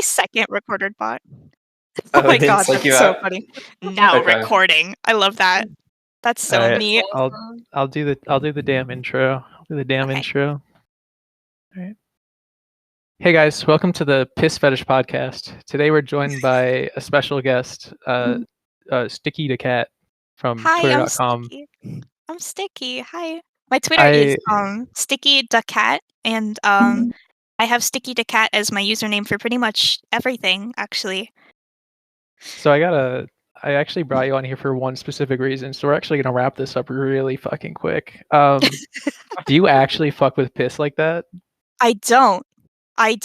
second recorded bot. Oh, Oh my it didn't god, psych that's you so out? funny. Now Okay. recording. I love that. That's so Alright, neat. I'll do the damn intro. I'll do the damn Okay. intro. Alright. Hey guys, welcome to the Piss Fetish Podcast. Today we're joined by a special guest, Sticky the Cat from Hi, Twitter.com. I'm Sticky. Hi. My Twitter is Sticky the Cat, and I have Sticky the Cat as my username for pretty much everything, actually. So I actually brought you on here for one specific reason. So we're actually gonna wrap this up really fucking quick. Do you actually fuck with piss like that? I don't. I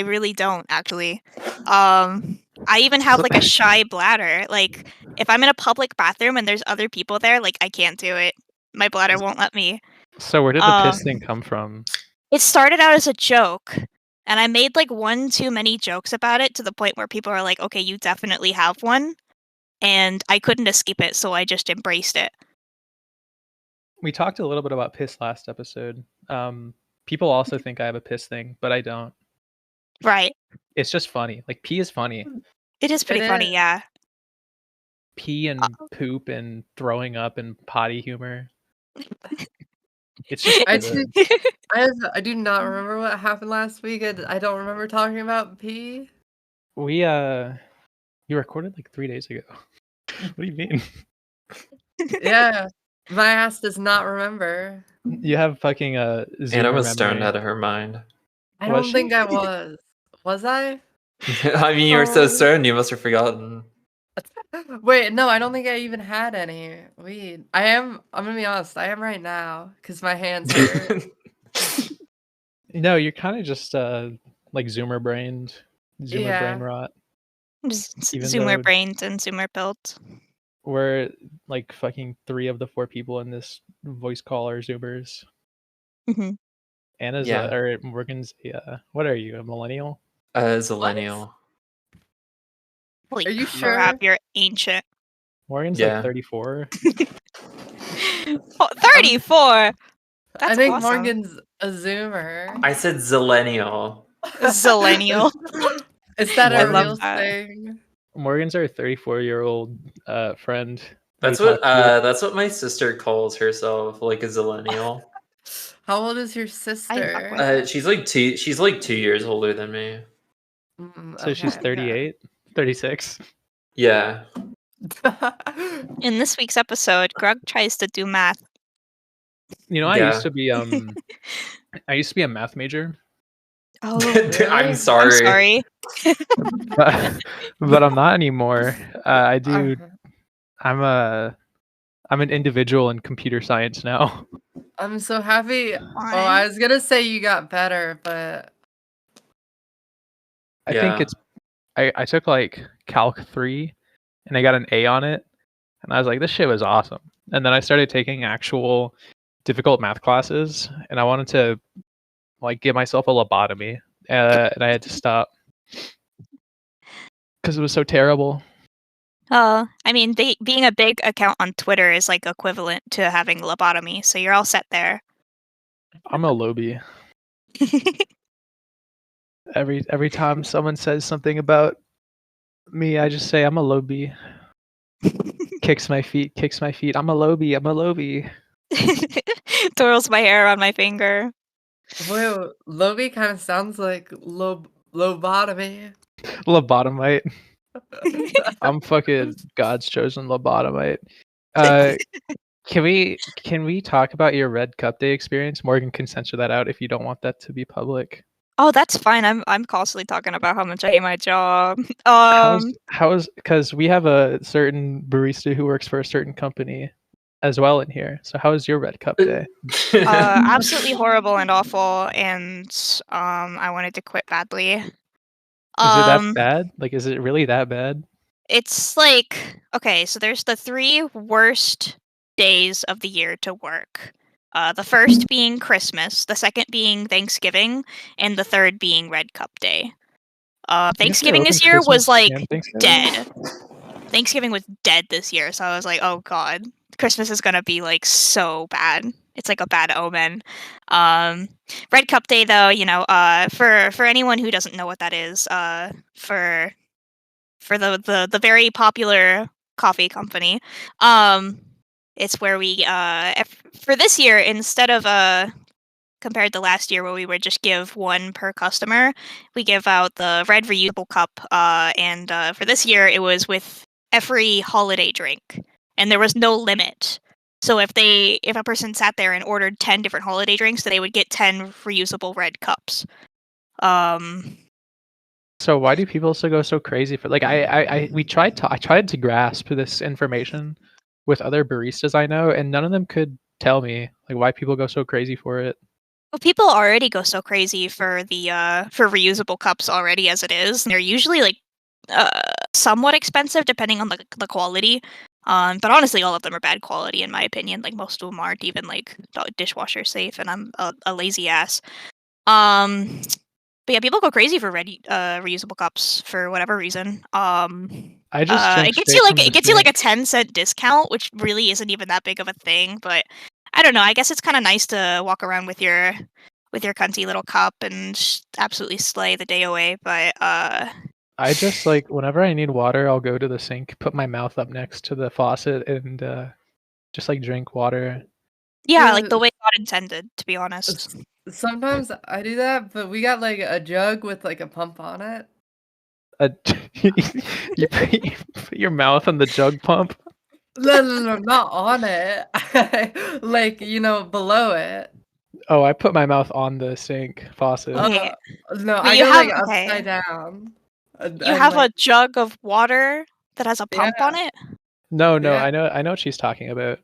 really don't, actually. I even have like a shy bladder. Like, if I'm in a public bathroom and there's other people there, like, I can't do it. My bladder won't let me. So where did the piss thing come from? It started out as a joke, and I made like one too many jokes about it to the point where people are like, okay, you definitely have one. And I couldn't escape it, so I just embraced it. We talked a little bit about piss last episode. People also think I have a piss thing, but I don't. Right. It's just funny. Like, pee is funny. It is pretty funny, yeah. Pee and poop and throwing up and potty humor. It's just I do not remember what happened last week. I don't remember talking about pee. You recorded like 3 days ago. What do you mean? Yeah, my ass does not remember. You have fucking Zoomer Anna was memory. stoned out of her mind. I Was don't she? think I was. Was I? I mean, you were so stoned, you must have forgotten. Wait, no, I don't think I even had any weed. I'm gonna be honest, I am right now, because my hands hurt. No, you're kind of just like Zoomer brain rot. Zoomer brained and Zoomer built. We're like fucking 3 of the 4 people in this voice call are Zoomers. Mm-hmm. Anna's or Morgan's what are you, a millennial? Zillennial. Holy Are you crap, sure? you're ancient. Morgan's like 34. 34? That's I think awesome. Morgan's a Zoomer. I said Zillennial. Zillennial. Is that a Morgan. real thing? Morgan's our 34-year-old friend. That's what my sister calls herself, like a Zillennial. How old is your sister? She's like 2 years older than me. So she's 38, 36. Yeah. In this week's episode, Greg tries to do math. You know, I used to be a math major. Oh, I'm sorry. but I'm not anymore. I'm an individual in computer science now. I'm so happy. Oh, I was gonna say you got better, but I think it's I took like Calc 3 and I got an A on it, and I was like, this shit was awesome. And then I started taking actual difficult math classes, and I wanted to like give myself a lobotomy, and I had to stop because it was so terrible. I mean, being a big account on Twitter is like equivalent to having lobotomy, so you're all set there. I'm a lobby. Every time someone says something about me, I just say I'm a lobby. Kicks my feet. I'm a lobby. Twirls my hair on my finger. Whoa, lobby kind of sounds like lobotomy. Lobotomite. I'm fucking God's chosen lobotomite. Can we talk about your Red Cup Day experience? Morgan can censor that out if you don't want that to be public. Oh, that's fine. I'm constantly talking about how much I hate my job. How's because we have a certain barista who works for a certain company as well in here. So how was your Red Cup Day? Absolutely horrible and awful, and I wanted to quit badly. Is it that bad? Like, is it really that bad? It's like, okay, so there's the 3 worst days of the year to work. The first being Christmas, the second being Thanksgiving, and the third being Red Cup Day. Thanksgiving this year was like dead. Thanksgiving was dead this year, so I was like, oh god, Christmas is gonna be like so bad. It's like a bad omen. Red Cup Day, though, for anyone who doesn't know what that is, for the very popular coffee company, it's where we for this year, instead of compared to last year where we would just give one per customer, we give out the red reusable cup, and for this year it was with every holiday drink, and there was no limit. So if a person sat there and ordered 10 different holiday drinks, then they would get 10 reusable red cups. So why do people still go so crazy for like I tried to grasp this information with other baristas I know, and none of them could tell me like why people go so crazy for it. Well, people already go so crazy for the for reusable cups already as it is. They're usually like somewhat expensive depending on the quality. But honestly, all of them are bad quality in my opinion. Like most of them aren't even like dishwasher safe, and I'm a lazy ass. But yeah, people go crazy for reusable cups for whatever reason. I just drink it gets straight you like from the it gets you like a sink. 10-cent discount, which really isn't even that big of a thing. But I don't know. I guess it's kind of nice to walk around with your cunty little cup and absolutely slay the day away. But I just like whenever I need water, I'll go to the sink, put my mouth up next to the faucet, and just like drink water. yeah, like Yeah, the way God intended, to be honest. sometimes I do that, but we got like a jug with like a pump on it. Uh, you put your mouth on the jug pump. No, not on it. Like, below it. Oh, I put my mouth on the sink faucet. Wait, No, but I you go have like okay. upside down. You have a jug of water that has a pump on it? No, Yeah. I know what she's talking about.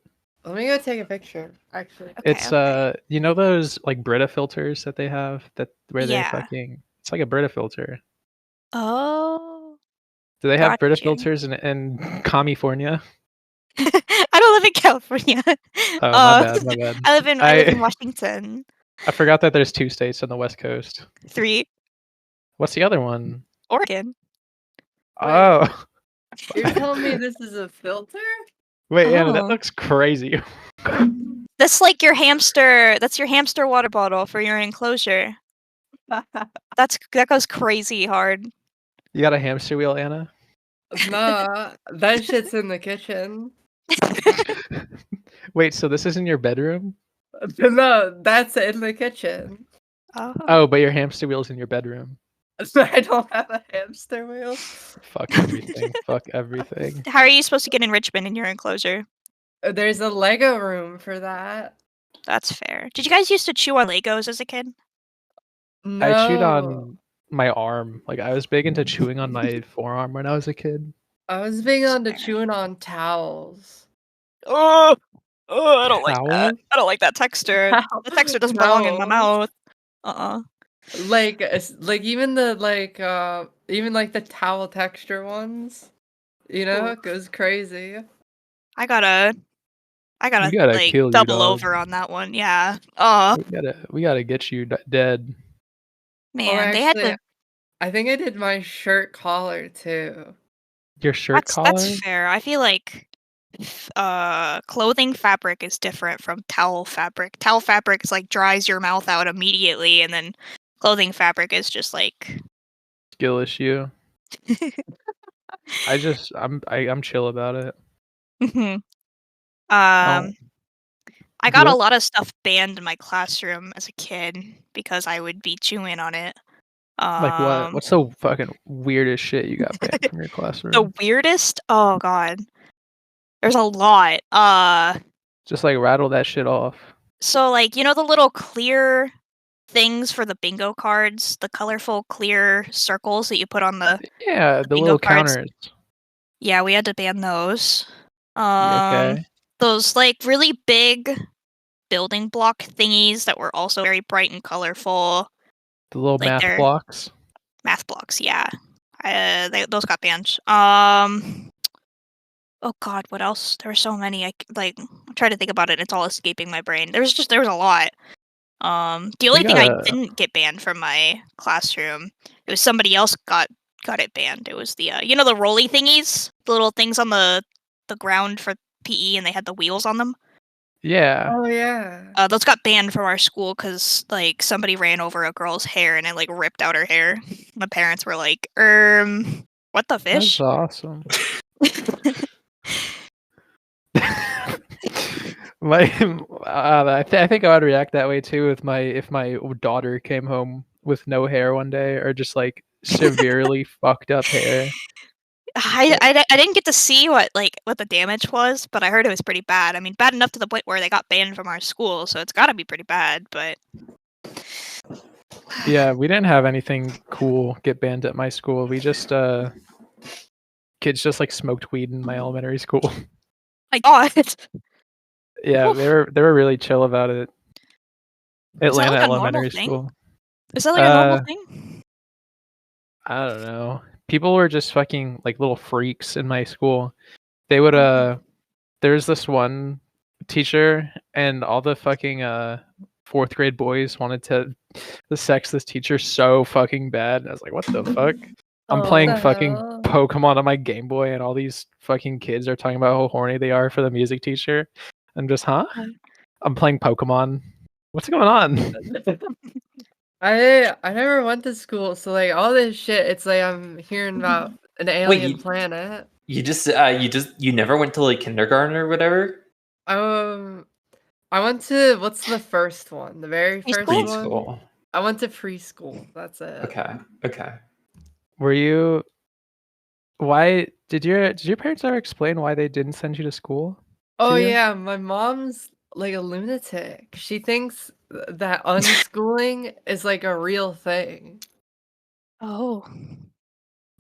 Let me go take a picture, actually. Okay, It's okay. you know those like Brita filters that they have where they're Yeah. fucking. It's like a Brita filter. Oh. Do they have Got Brita you. filters in California? I don't live in California. Oh, my bad, my bad. I live in Washington. I forgot that there's 2 states on the West Coast. 3, What's the other one? Oregon. Wait. Oh, You're telling me this is a filter? wait, Anna, that Oh. looks crazy. That's like your hamster. That's your hamster water bottle for your enclosure. That goes crazy hard. You got a hamster wheel, Anna? Nah, that shit's in the kitchen. Wait, so this is in your bedroom? No, that's in the kitchen. Oh, but your hamster wheel's in your bedroom. I don't have a hamster wheel. Fuck everything. Fuck everything. How are you supposed to get enrichment in your enclosure? There's a Lego room for that. That's fair. Did you guys used to chew on Legos as a kid? No. I chewed on my arm. Like I was big into chewing on my forearm when I was a kid. I was big on Fair. chewing on towels. Oh, I don't like that. Towels? I don't like that texture. The texture doesn't belong in my Towels. mouth. Like even the even like the towel texture ones. Ooh. It goes crazy. I gotta We gotta like kill you, double dog. over on that one. Yeah. We gotta get you dead. Man, they had actually, the I think I did my shirt collar too. Your shirt collar? that's fair. I feel like clothing fabric is different from towel fabric. Towel fabric is like dries your mouth out immediately, and then clothing fabric is just like Skill issue. I'm chill about it. Mhm. Oh, I got a what? lot of stuff banned in my classroom as a kid because I would be chewing on it. Like what? What's the fucking weirdest shit you got banned from your The classroom? weirdest? Oh god. There's a lot. Just like rattle that shit off. So like, the little clear things for the bingo cards, the colorful clear circles that you put on the Yeah, the bingo little cards. counters. Yeah, we had to ban those. You okay? Those like really big building block thingies that were also very bright and colorful. The little Like math they're blocks. math blocks, yeah. Those got banned. Oh god, what else? There were so many. I'm trying to think about it. It's all escaping my brain. There was a lot. The only thing I didn't get banned from my classroom, it was somebody else got it banned. It was the the rolly thingies, the little things on the ground for PE, and they had the wheels on them. Yeah. Oh yeah. Those got banned from our school because like somebody ran over a girl's hair and it like ripped out her hair. My parents were like, what the That's fish? awesome. My, I think I would react that way too if my daughter came home with no hair one day or just like severely fucked up hair. I didn't get to see what the damage was, but I heard it was pretty bad. I mean, bad enough to the point where they got banned from our school, so it's got to be pretty bad. But Yeah, we didn't have anything cool get banned at my school. We just kids just like smoked weed in my elementary school. my God, Yeah, Oof. they were really chill about it. Is that Atlanta like a normal Elementary thing? School. Is that like a normal thing? I don't know. People were just fucking like little freaks in my school. They would there's this one teacher and all the fucking fourth grade boys wanted to sex this teacher so fucking bad. And I was like, what the fuck? I'm Oh, playing what the fucking hell? Pokemon on my Game Boy and all these fucking kids are talking about how horny they are for the music teacher. I'm just, huh? I'm playing Pokemon. What's going on? I never went to school, so like all this shit, it's like I'm hearing about an alien planet. You never went to like kindergarten or whatever? I went to what's the first one? The very first Preschool? one? Preschool. I went to preschool. That's it. Okay. Were you why did your parents ever explain why they didn't send you to school? Oh you? yeah, my mom's like a lunatic. She thinks that unschooling is like a real thing. Oh,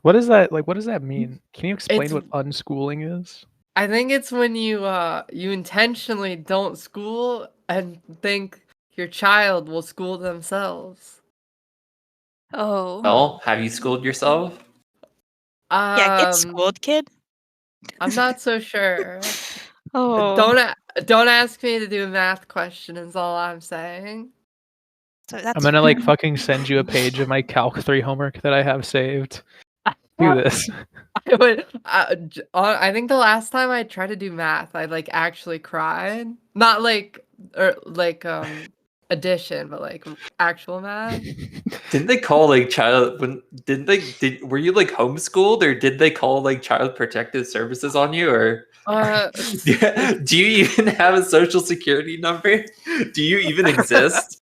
What is that like what does that mean? Can you explain It's what unschooling is? I think it's when you intentionally don't school and think your child will school themselves. oh, Well, have you schooled yourself? yeah. Get Um, schooled, kid. I'm not so sure. Oh, Don't ask me to do a math question is all I'm saying. so that's I'm gonna like fucking send you a page of my Calc 3 homework that I have saved. Do this. I think the last time I tried to do math, I like actually cried. Not like addition, but like actual math. Didn't they call like child when were you like homeschooled or did they call like child protective services on you or do you even have a social security number? Do you even exist?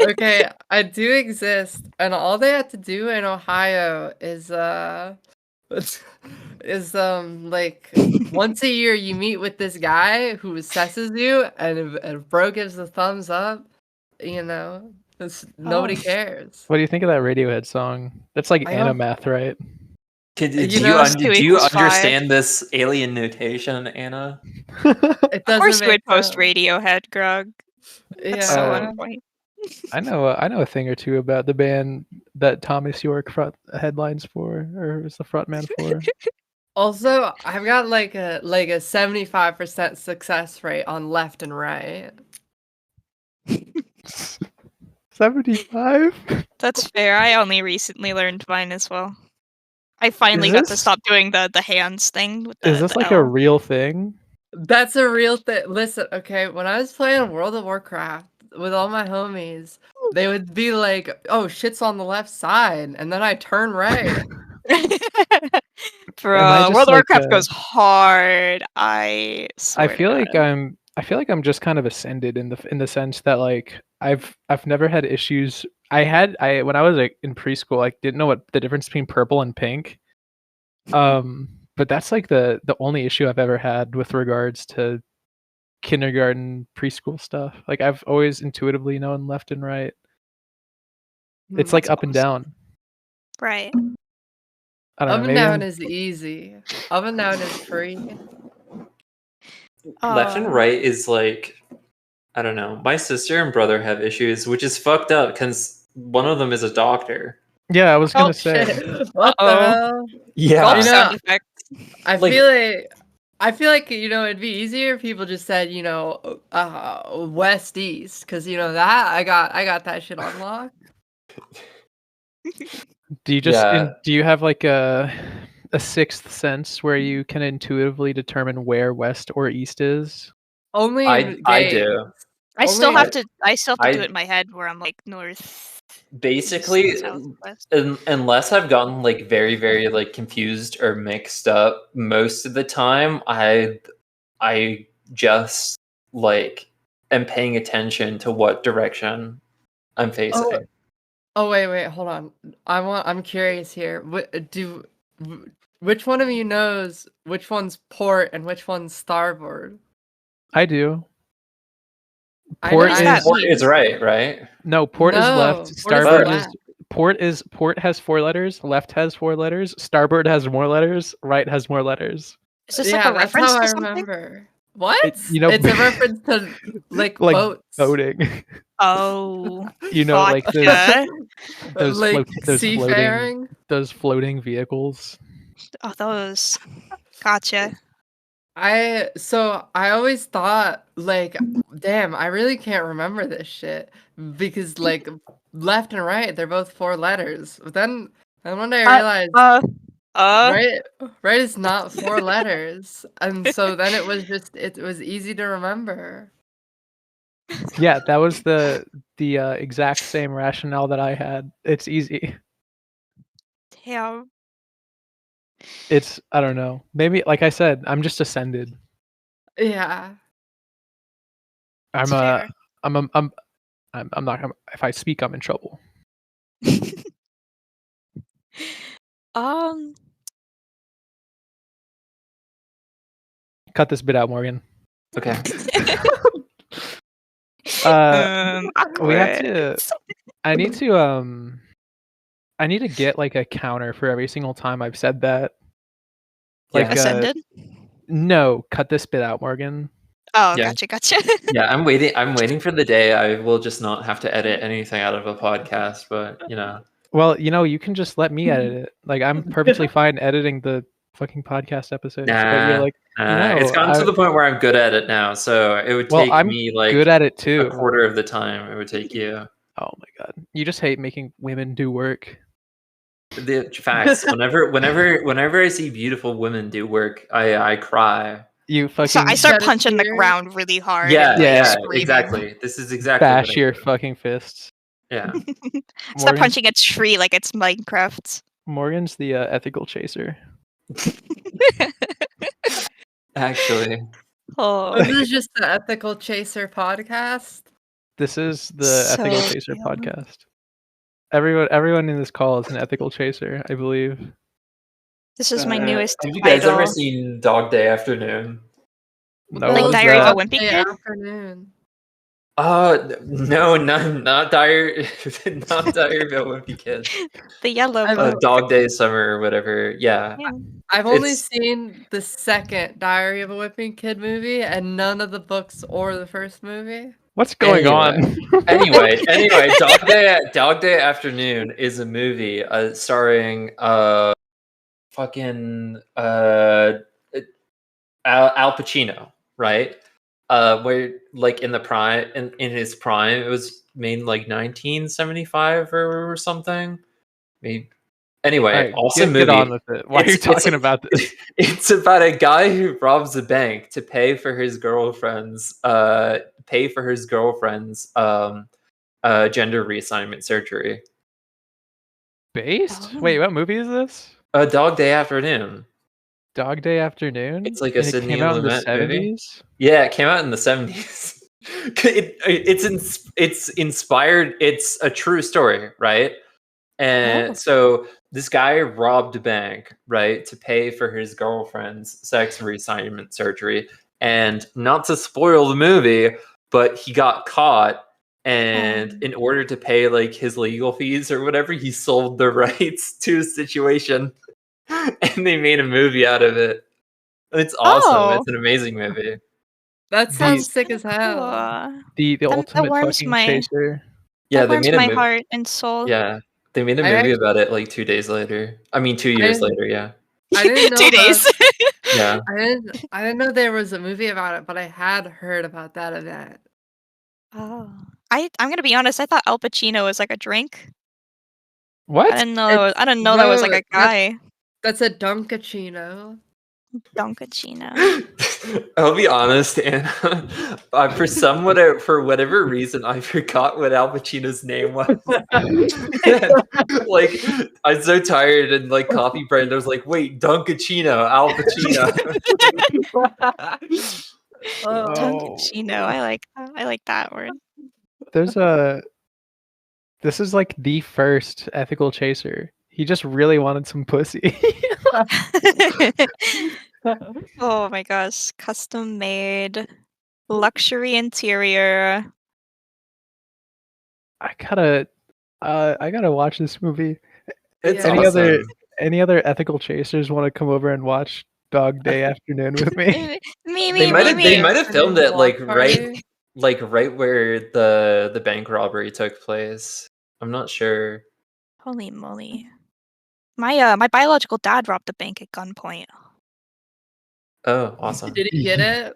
Okay, I do exist, and all they had to do in Ohio is like once a year you meet with this guy who assesses you, and if bro gives the thumbs up, nobody Oh. cares. What do you think of that Radiohead song? That's like I don't- Anamath, right? Do You know, it's two do you equals five. understand this alien notation, Anna? It Of course, doesn't you would make post sense. Radiohead, Grug. That's so Yeah. on point. I know a thing or two about the band that Thomas York front headlines for, or is the frontman for. Also, I've got like a 75% success rate on left and right. 75? That's fair. I only recently learned mine as well. I finally Is got to this- stop doing the hands thing with Is the this like a L. real thing? That's a real thing. Listen, okay, when I was playing World of Warcraft with all my homies, they would be like, "Oh, shit's on the left side," and then I turn right. Bro, just World of like, Warcraft goes hard. I swear I feel to like God. I feel like I'm just kind of ascended in the sense that like I've never had issues. I when I was like in preschool, I didn't know what the difference between purple and pink. But that's like the only issue I've ever had with regards to kindergarten, preschool stuff. Like I've always intuitively known left and right. It's like That's up and awesome. down. Right. I don't Up know. and Maybe down I'm, is easy. Up and down is free. Left and right is like I don't know. My sister and brother have issues, which is fucked up because one of them is a doctor. yeah, I was Oh, gonna say. Shit. What the Uh-oh. hell? Yeah, Golf You know, sound effect. I Like- feel like it'd be easier if people just said west east because that I got that shit on lock. Do you just Yeah. do you have like a sixth sense where you can intuitively determine where west or east is? Only in I games. do. I still Only- have to. I still have to do I- it in my head where I'm like north. Basically, Southwest. unless I've gotten like very, very like confused or mixed up, most of the time I just like am paying attention to what direction I'm facing. Oh wait, hold on. I'm curious here. Which one of you knows which one's port and which one's starboard? I do. I Port does is that Port mean? is right, right? no. Port is No, left. port is Starboard left. is port has 4 letters. Left has 4 letters. Starboard has more letters. Right has more letters. Is this Yeah, like a that's reference how to I something? remember. What? You know, It's a reference to like boats. boating. Oh, You know, like gotcha. those like those seafaring. floating vehicles. Oh, those. Gotcha. I always thought like, damn, I really can't remember this shit because like left and right, they're both 4 letters. But then one day I realized right is not 4 letters, and so then it was easy to remember. Yeah, that was the exact same rationale that I had. It's easy. Damn. It's I don't know. Maybe like I said, I'm just ascended. Yeah. That's fair. I'm not. If I speak, I'm in trouble. Cut this bit out, Morgan. Okay. We have to. I need to get like a counter for every single time I've said that. Like Ascended? No, cut this bit out, Morgan. Oh, Yeah. gotcha. Yeah, I'm waiting for the day I will just not have to edit anything out of a podcast, but you know. Well, you can just let me edit it. Like I'm perfectly fine editing the fucking podcast episodes. But you're like, it's gotten to the point where I'm good at it now, so it would take I'm me like good at it too. a quarter of the time it would take you. Oh my god. You just hate making women do work. The facts. Whenever I see beautiful women do work, I cry. You fucking So I start Shed a punching the tear. ground really hard. Yeah, and, like, yeah, screaming. exactly. This is exactly what bash I your do. fucking fists. Yeah. Start punching a tree like it's Minecraft. Morgan's the ethical chaser. Actually. Oh, This is just the Ethical Chaser podcast. This is the ethical So chaser damn. podcast. Everyone in this call is an ethical chaser, I believe. this is my newest Have you guys title. ever seen Dog Day Afternoon? No, Like what's Diary of that? a Wimpy Day Kid? afternoon. No, not Diary, not Diary of a Wimpy Kid. The yellow I've- book. Dog Day Summer or whatever. Yeah. Yeah. I've only It's- seen the second Diary of a Whipping Kid movie and none of the books or the first movie. What's going on? Anyway, Dog Day Afternoon is a movie starring fucking Al Pacino, right? Where like in the prime in his prime, it was made in like 1975 or something. Maybe. Anyway, All right, awesome get movie. on with it. Why are you It's talking like- about this? It's about a guy who robs a bank to pay for his girlfriend's gender reassignment surgery. Based? Oh. Wait, what movie is this? A Dog Day Afternoon. Dog Day Afternoon? It's like a And it Sidney came out in the Lumet movie. 70s? Yeah, it came out in the 70s. It's inspired. It's a true story, right? And Oh. so this guy robbed a bank, right, to pay for his girlfriend's sex reassignment surgery. And not to spoil the movie, but he got caught. And in order to pay like his legal fees or whatever, he sold the rights to a situation. And they made a movie out of it. It's awesome. Oh. It's an amazing movie. That sounds The- sick as hell. Cool. The That ultimate warms fucking my- chaser. Yeah, That they warms made a my movie. heart and soul. Yeah, they made a I movie actually- about it like 2 days later. I mean, 2 years didn't- later. Yeah, I didn't know 2 days. yeah. I didn't know there was a movie about it, but I had heard about that event. Oh. I'm gonna be honest. I thought Al Pacino was like a drink. What? I didn't know. I didn't know that was like a No, that's- guy. That's a Dunkachino. Dunkachino. I'll be honest, and for whatever reason, I forgot what Al Pacino's name was. Like, I'm so tired and like coffee brain. I was like, wait, Dunkachino, Al Pacino. Dunkachino. I like that word. There's this is like the first ethical chaser. He just really wanted some pussy. Oh my gosh, custom made luxury interior. I gotta watch this movie. It's Yeah. awesome. Any other ethical chasers want to come over and watch Dog Day Afternoon with me? They might have filmed it like Block right party. where the bank robbery took place. I'm not sure. Holy moly. My biological dad robbed a bank at gunpoint. Oh, awesome. Did he get it?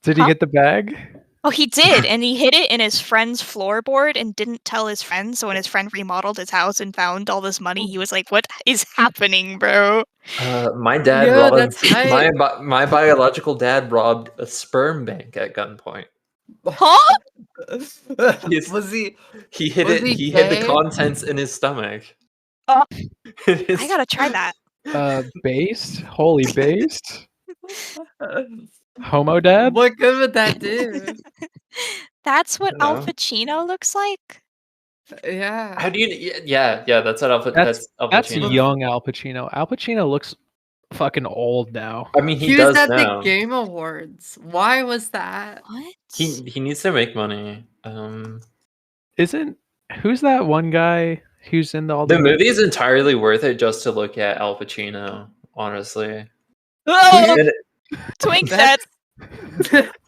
Did he Huh? get the bag? Oh, he did, and he hid it in his friend's floorboard and didn't tell his friend. So when his friend remodeled his house and found all this money, he was like, "What is happening, bro?" My dad Yeah, robbed that's right. my biological dad robbed a sperm bank at gunpoint. Huh? Yes. Was he? He hid Was it. he He hid the gay? contents in his stomach. Oh. His- I gotta try that. Based? Holy based? Homo dad? What good would that do? That's what I Al don't know. Pacino looks like. Yeah. How do you? Yeah. That's what Al That's Pacino. young Al Pacino. Al Pacino looks fucking old now. I mean, he He does was at now. the Game Awards. Why was that? What? He needs to make money. Who's that one guy who's in all the The movie is entirely worth it just to look at Al Pacino. Honestly, Oh, And Twinkdeath.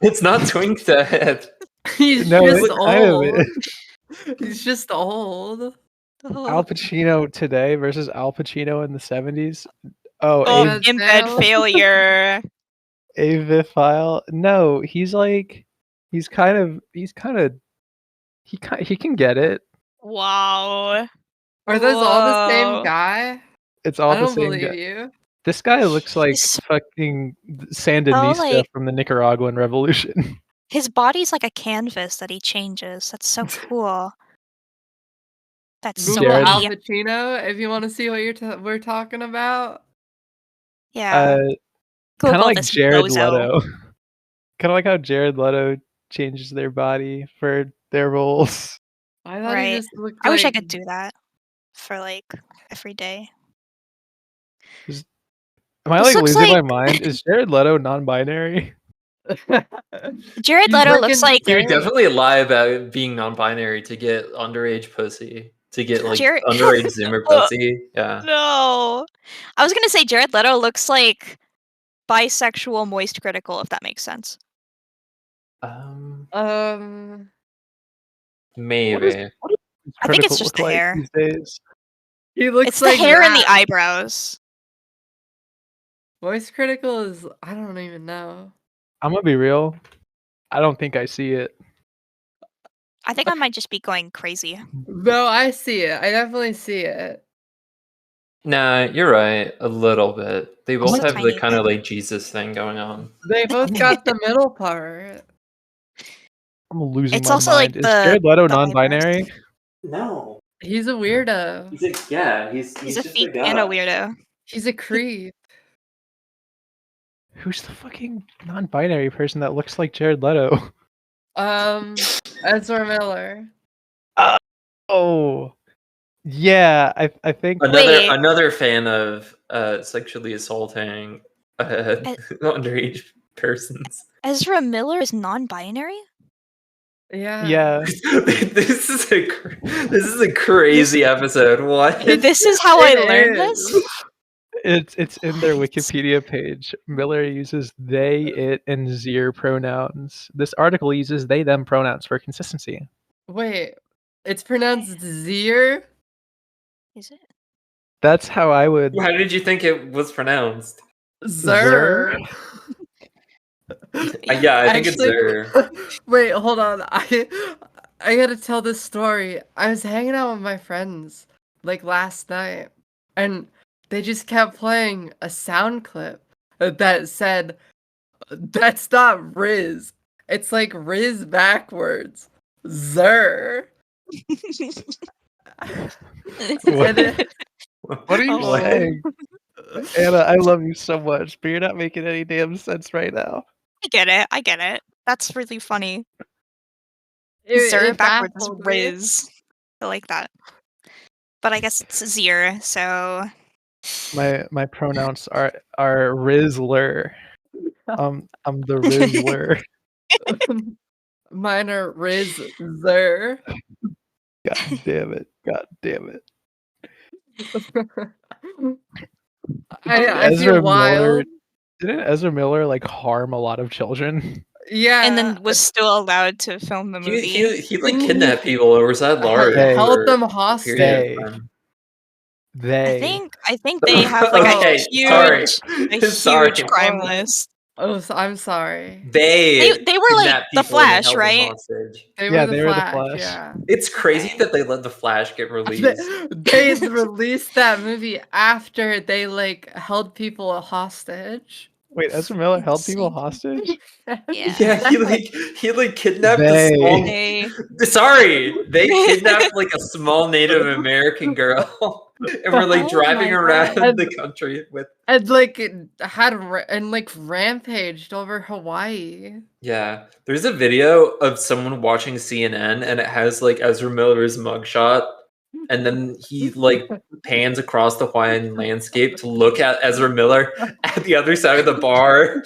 it's not Twinkdeath. He's No, just it's kind of old. it. He's just old. Al Pacino today versus Al Pacino in the 70s. Oh, Oh, Yeah, in bed Dale. failure. Avifile. No, he can get it. Wow. Are those all the same Whoa. guy? It's all I the don't same believe guy. you. This guy looks like His- fucking Sandinista like- from the Nicaraguan Revolution. His body's like a canvas that he changes. That's so cool. That's so Google Al me. Pacino if you want to see what we're talking about. Yeah. Kind Google of like this Jared bozo. Leto. Kind of like how Jared Leto changes their body for their roles. I thought Right. he just looked I wish I like- could do that for like every day. Am I This like looks losing like- my mind? Is Jared Leto non-binary? Jared He's Leto looks like He would definitely lie about being non-binary to get underage pussy, to get like Jared- underage Zoomer pussy. Yeah. No. I was gonna say Jared Leto looks like bisexual moist critical, if that makes sense. Maybe. I think it's Critical just look the like hair. these days. He looks It's the like hair and the that. eyebrows. Voice critical is I don't even know. I'm gonna be real. I don't think I see it. I think I might just be going crazy. No, I see it. I definitely see it. Nah, you're right. A little bit. They both Just a have the tiny kind of bit. like Jesus thing going on. They both got the middle part. I'm losing It's my also, like, mind. Is the- Jared Leto the eyebrows. non-binary? No. He's a weirdo. He's a freak and a weirdo. He's a creep. Who's the fucking non-binary person that looks like Jared Leto? Ezra Miller. Oh, yeah. I think Wait. Another fan of sexually assaulting underage persons. Ezra Miller is non-binary? Yeah. yeah. this is a crazy episode. What? This is how I It learned is. this? It's in their Wikipedia page. Miller uses they, it, and zir pronouns. This article uses they, them pronouns for consistency. Wait, it's pronounced Zier? Is it? That's how I would. How did you think it was pronounced? Zer. Yeah, I think it's Actually- there. Wait, hold on. I gotta tell this story. I was hanging out with my friends like last night, and they just kept playing a sound clip that said, "That's not Riz. It's like Riz backwards. Zer." What, what are you Oh. saying? Anna, I love you so much, but you're not making any damn sense right now. I get it. That's really funny. It Zer backwards is baffled me. Riz. I like that. But I guess it's Zier, so My pronouns are Rizzler. I'm the Rizzler. Mine are Riz Zer. God damn it. God damn it. I Ezra feel Miller- wild. Didn't Ezra Miller like harm a lot of children? Yeah. and then was still allowed to film the movie. He like kidnapped people, or was that large? Hey. held them for a hostage. period of time? I think they have like Okay, a sorry. huge Sorry. crime Oh. list. Oh, I'm sorry. They were like kidnapped the people and Flash, held them right? hostage. They Yeah, were the they were the Flash. Flash. Yeah. It's crazy Okay. that they let the Flash get released. They released that movie after they like held people hostage. Wait, Ezra Miller held people Insane. hostage? Yeah. he kidnapped They. a small. They They kidnapped like a small Native American girl, and were like Oh driving my around God. the country with. And like it had rampaged over Hawaii. Yeah, there's a video of someone watching CNN, and it has like Ezra Miller's mugshot, and then he like pans across the Hawaiian landscape to look at Ezra Miller at the other side of the bar.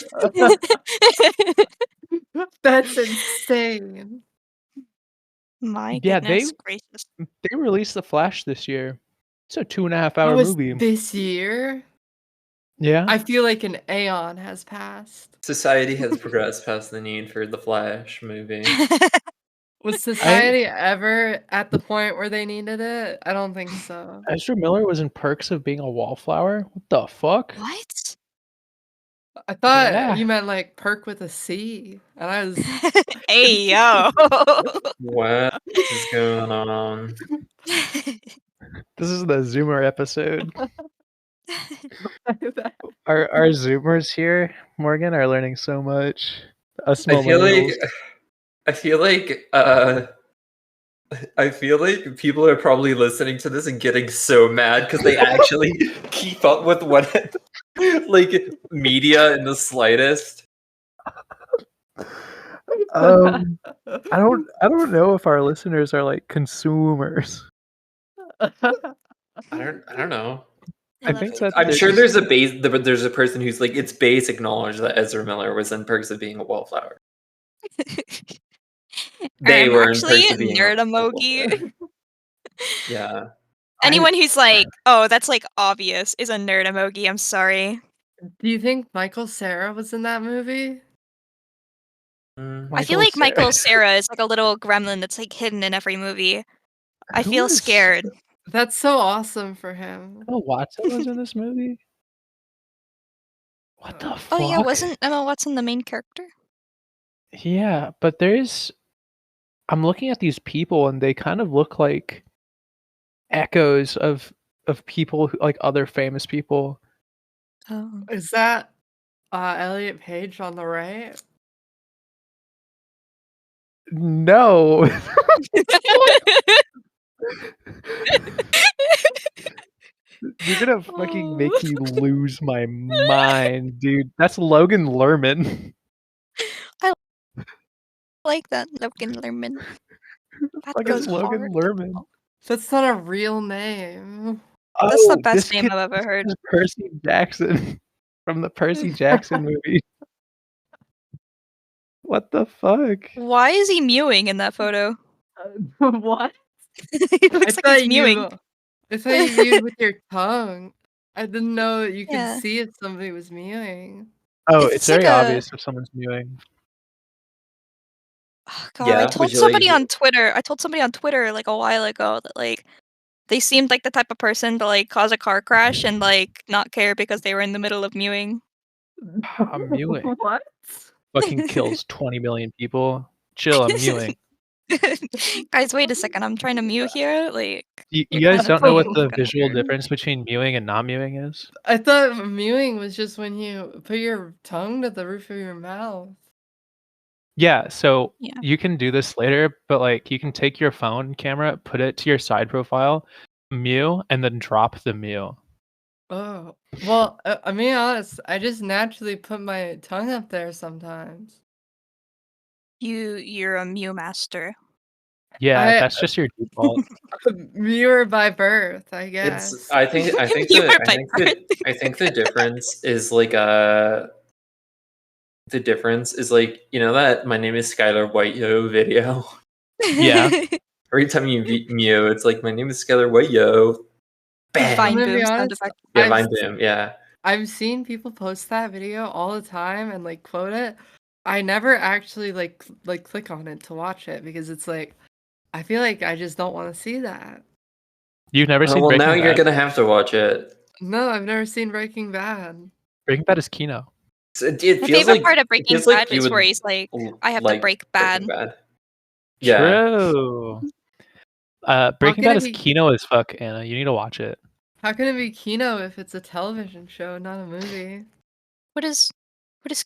That's insane. My Yeah, goodness gracious. They released The Flash this year. It's a 2.5 That hour was movie. this year. Yeah. I feel like an aeon has passed. Society has progressed past the need for the Flash movie. Was society ever at the point where they needed it? I don't think so. Ezra Miller was in Perks of Being a Wallflower? What the fuck? What? I thought Yeah. you meant like perk with a C, and I was. Hey yo. What is going on? This is the Zoomer episode. Our Zoomers here, Morgan, are learning so much. Us I feel millennials. I feel like people are probably listening to this and getting so mad because they actually keep up with what like media in the slightest. I don't know if our listeners are like consumers. I don't know. I think that I'm sure there's a person who's like, it's basic knowledge that Ezra Miller was in Perks of Being a Wallflower. They were in actually Perks of Being a nerd-emoji. Wallflower. Yeah. Anyone who's like, oh, that's like obvious is a nerd emoji. I'm sorry. Do you think Michael Cera was in that movie? I feel like Michael Cera is like a little gremlin that's like hidden in every movie. I feel scared. That's so awesome for him. Emma Watson was in this movie? What the fuck? Oh yeah, wasn't Emma Watson the main character? Yeah, but I'm looking at these people and they kind of look like echoes of people who, like other famous people. Oh. Is that Elliot Page on the right? No. You're gonna fucking make me lose my mind, dude. That's Logan Lerman. I like that Logan Lerman. That Fucking goes Logan hard. Lerman. That's not a real name. That's the Oh, best this name kid I've ever heard. is Percy Jackson from the Percy Jackson movie. What the fuck? Why is he mewing in that photo? What? He looks like he's mewing. I thought you viewed with your tongue. I didn't know that you could Yeah. see if somebody was mewing. Oh, It's it's very like a- obvious if someone's mewing. Oh, God, Yeah, I would told you somebody like- on Twitter like a while ago that like they seemed like the type of person to like cause a car crash and like not care because they were in the middle of mewing. I'm mewing. What? Fucking kills 20 million people. Chill, I'm mewing. Guys, wait a second. I'm trying to mute here. Like, You guys don't know what the Gonna visual hurt. difference between mewing and not mewing is? I thought mewing was just when you put your tongue to the roof of your mouth. Yeah, so Yeah. you can do this later, but like you can take your phone camera, put it to your side profile, mew, and then drop the mew. Oh, well, I'm being honest. I just naturally put my tongue up there sometimes. You're a Mew master. Yeah, that's just your default. Mewer by birth, I guess. It's. I think You the were by birth. I think the difference is like the difference is like, you know that My Name is Skylar White Yo video. Yeah. Every time you mew, it's like, my name is Skylar White Yo. Bam. Vine I'm gonna be boom sound honest, effect. Yeah, I've Vine Boom. Yeah. I've seen people post that video all the time and like quote it. I never actually like click on it to watch it because it's like I feel like I just don't want to see that. You've never seen Well, Breaking now Bad? you're gonna have to watch it. No, I've never seen Breaking Bad. Breaking Bad is Kino. It My feels favorite like part of it Breaking feels like Bad you is where would he's like, I have like to break bad. Breaking Bad. Yeah. True. Breaking can Bad it is be- Kino as fuck, Anna. You need to watch it. How can it be Kino if it's a television show, not a movie? What does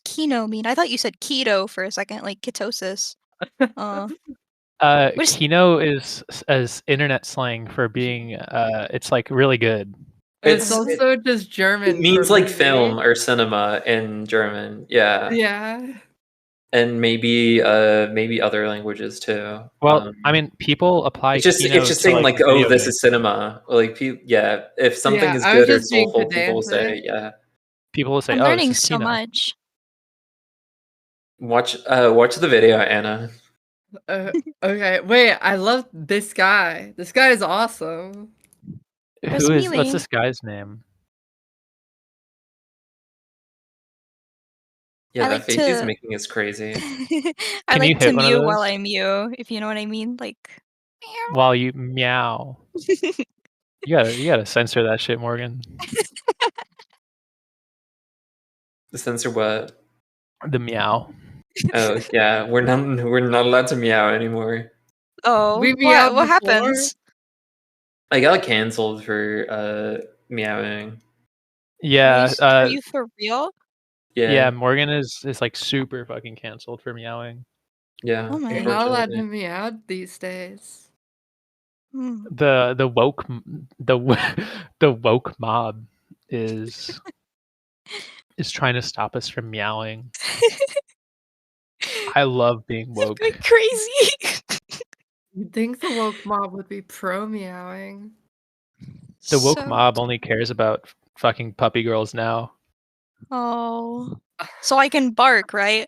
Kino mean? I thought you said keto for a second, like ketosis. What is- Kino is as internet slang for being it's like really good. It's It also just German. means for like movie. film or cinema in German. Yeah. Yeah. And maybe other languages too. Well, I mean, people apply it's just Kino to saying like, oh, video this games. is cinema. Like, yeah, if something Yeah, is I was good or just being soulful, people will say, pedantic. yeah. People will say, I'm "Oh, this learning is so Kino." much. Watch the video, Anna. Okay, wait. I love this guy. This guy is awesome. Where's What's Mealy? this guy's name? Yeah, I that like face he's to- making is crazy. I Can you like to hit one of mew while those? I mew, if you know what I mean. Like, meow. While you meow. You gotta censor that shit, Morgan. The censor what? The meow. Oh yeah, we're not allowed to meow anymore. Oh, We meowed what before. happens? I got canceled for meowing. Yeah, Are you for real? yeah, Morgan is like super fucking canceled for meowing. Yeah. Oh my. You're not allowed to unfortunately. meow these days. Hmm. The woke the woke mob is trying to stop us from meowing. I love being woke. Going crazy. You'd think the woke mob would be pro meowing. The woke So- mob only cares about fucking puppy girls now. Oh. So I can bark, right?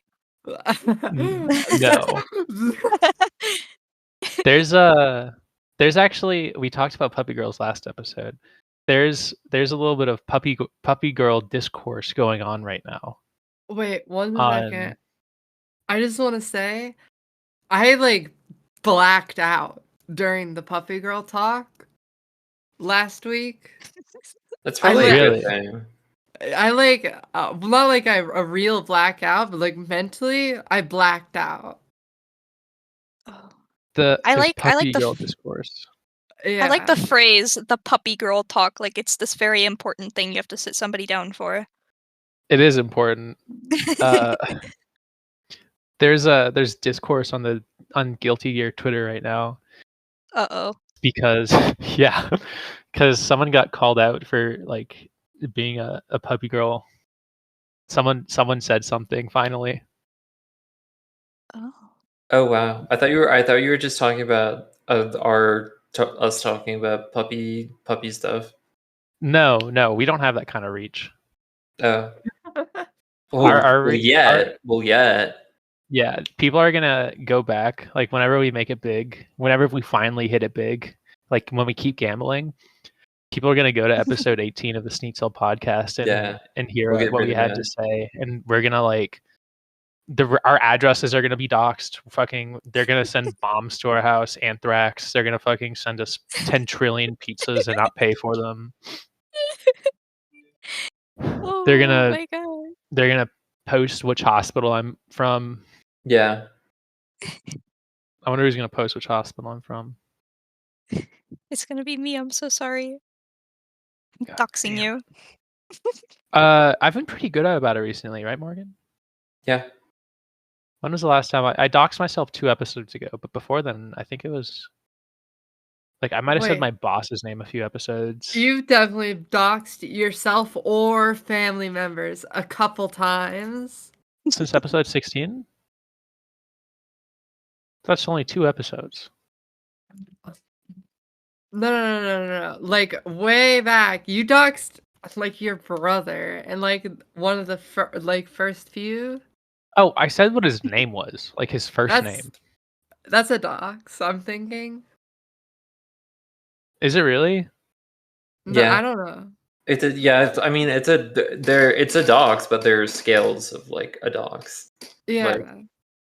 No. There's actually, we talked about puppy girls last episode. There's a little bit of puppy girl discourse going on right now. Wait, one On- second. I just want to say, I like blacked out during the puppy girl talk last week. That's probably a Really? good thing. I like, not like a real blackout, but like mentally, I blacked out. Oh. There's I like puppy the girl discourse. Yeah. I like the phrase "the puppy girl talk." Like it's this very important thing you have to sit somebody down for. It is important. There's discourse on Guilty Gear Twitter right now Uh-oh. because because someone got called out for like being a puppy girl. Someone said something finally. Oh. Oh wow, I thought you were just talking about us talking about puppy stuff. No, we don't have that kind of reach. Oh. Our Well, yet. Yeah, people are gonna go back. Like whenever we make it big, whenever we finally hit it big, like when we keep gambling, people are gonna go to episode 18 of the Sneaksell podcast and hear We'll get what rid we of had that. to say, and we're gonna like our addresses are gonna be doxxed. Fucking, they're gonna send bombs to our house, anthrax. They're gonna fucking send us 10 trillion pizzas and not pay for them. Oh They're gonna my god. post which hospital I'm from. Yeah. I wonder who's gonna post which hospital I'm from. It's gonna be me. I'm so sorry. I'm God doxing damn. you. I've been pretty good about it recently, right, Morgan? Yeah. When was the last time I doxed myself 2 episodes ago? But before then, I think it was like I might have said Wait. my boss's name a few episodes. You've definitely doxed yourself or family members a couple times. Since episode 16? That's only 2 episodes. No. Like way back, you doxed like your brother and like one of the first few. Oh, I said what his name was, like his first name. That's a dox. I'm thinking. Is it really? No, Yeah. I don't know. It's a dox, but there's scales of like a dox. Yeah, Like,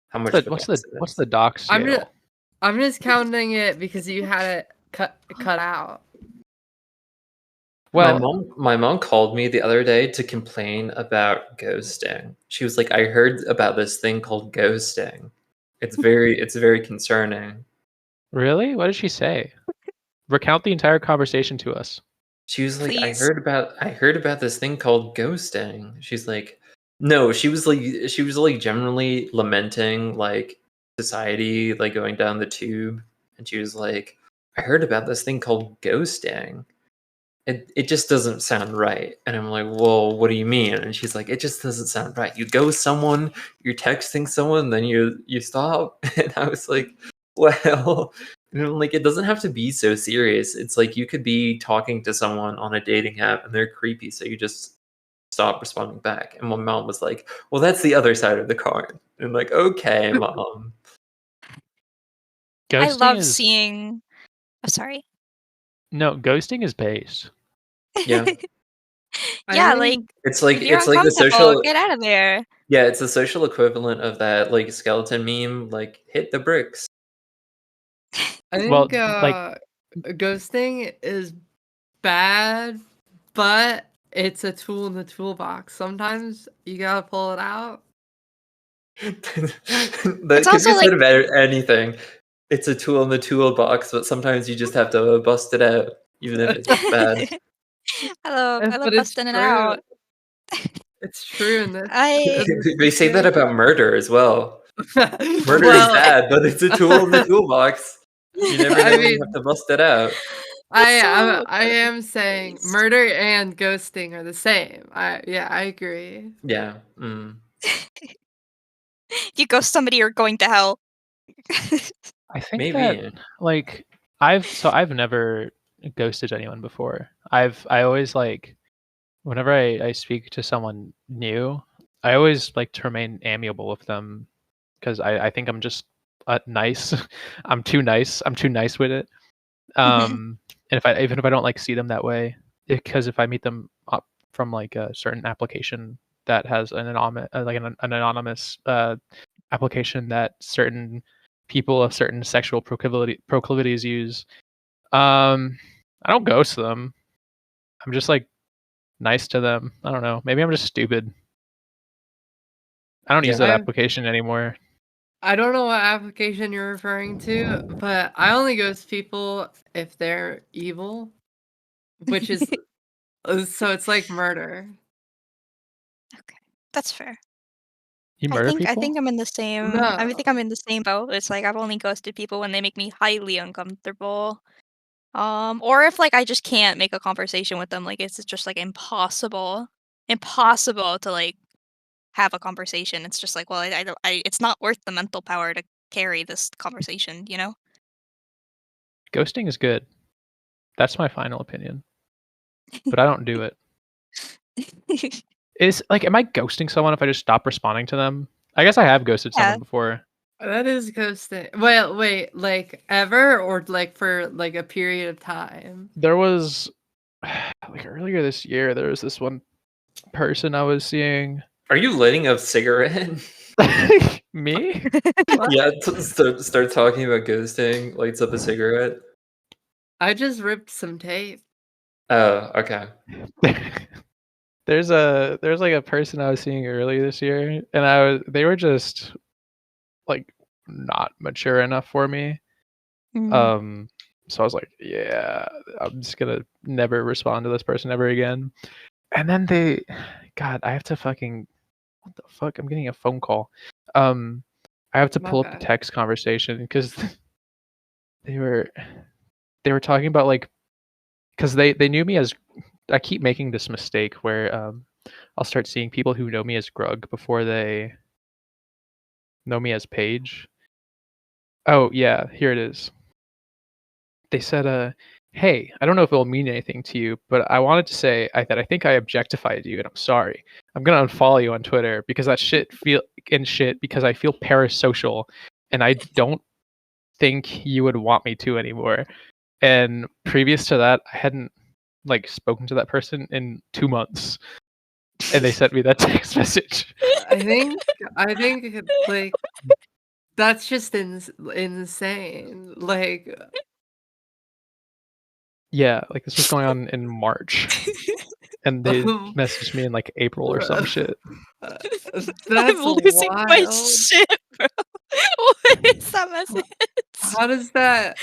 how much of a What's dox the it what's is. the dox I'm scale? just I'm just counting it because you had it cut out. Well, my mom called me the other day to complain about ghosting. She was like, "I heard about this thing called ghosting. It's very concerning." really? What did she say? Recount the entire conversation to us. She was like, Please. I heard about this thing called ghosting." She's like, no, she was like generally lamenting like society like going down the tube, and she was like, "I heard about this thing called ghosting. It just doesn't sound right." And I'm like, "Well, what do you mean?" And she's like, "It just doesn't sound right. You ghost someone, you're texting someone, then you stop." And I was like, "Well," and I'm like, it doesn't have to be so serious. It's like you could be talking to someone on a dating app and they're creepy, so you just stop responding back. And my mom was like, "Well, that's the other side of the coin." And I'm like, "Okay, mom." I Ghosting love is seeing. Oh, sorry. no, ghosting is base. Yeah. I Yeah, like think It's if you're like the uncomfortable, social get out of there. yeah, it's the social equivalent of that like skeleton meme, like hit the bricks. Well, like ghosting is bad, but it's a tool in the toolbox. Sometimes you gotta pull it out. That It's could also be like said about anything. It's a tool in the toolbox, but sometimes you just have to bust it out, even if it's bad. I love But it's busting it true. out. It's true in this. I They say that about murder as well. Murder is Well, bad, but it's a tool in the toolbox. You never know I when you have mean, to bust it out. I am saying murder and ghosting are the same. I agree. Yeah. Mm. If you ghost somebody, you're going to hell. I think that Maybe. like I've never ghosted anyone before. I always like whenever I speak to someone new, I always like to remain amiable with them because I think I'm just nice. I'm too nice. I'm too nice with it. And even if I don't like see them that way, because if I meet them up from like a certain application that has an anonymous an anonymous application that certain people of certain sexual proclivities use, I don't ghost them. I'm just like nice to them. I don't know. Maybe I'm just stupid. I don't use that Yeah. application anymore. I don't know what application you're referring to, but I only ghost people if they're evil, which is so it's like murder. Okay, that's fair. You I murder think people? I'm in the same. I No. think I'm in the same boat. It's like I've only ghosted people when they make me highly uncomfortable. Or if like I just can't make a conversation with them, like it's just like impossible to like have a conversation. It's just like, well, I don't, it's not worth the mental power to carry this conversation, you know? Ghosting is good. That's my final opinion. But I don't do it. Is like, am I ghosting someone if I just stop responding to them? I guess I have ghosted Yeah. someone before. That is ghosting. Well, wait, like ever or like for like a period of time? There was like earlier this year, there was this one person I was seeing. Are you lighting a cigarette? Me? Yeah, start talking about ghosting, lights up a cigarette. I just ripped some tape. Oh, okay. There's like a person I was seeing earlier this year, and they were just like not mature enough for me. Mm. So I was like, yeah, I'm just gonna never respond to this person ever again. And then God, I have to fucking, what the fuck? I'm getting a phone call. I have to My pull up the bad. text conversation because they were talking about like, because they knew me as, I keep making this mistake where I'll start seeing people who know me as Grug before they know me as Paige. Oh yeah, here it is. They said, hey, I don't know if it'll mean anything to you, but I wanted to say that I think I objectified you and I'm sorry. I'm gonna unfollow you on Twitter because that shit because I feel parasocial and I don't think you would want me to anymore. And previous to that, I hadn't like spoken to that person in 2 months. And they sent me that text message. I think like that's just insane. Like Yeah, like this was going on in March. And they messaged me in like April or some shit. That's I'm losing my wild. shit, bro. What is that message? How does that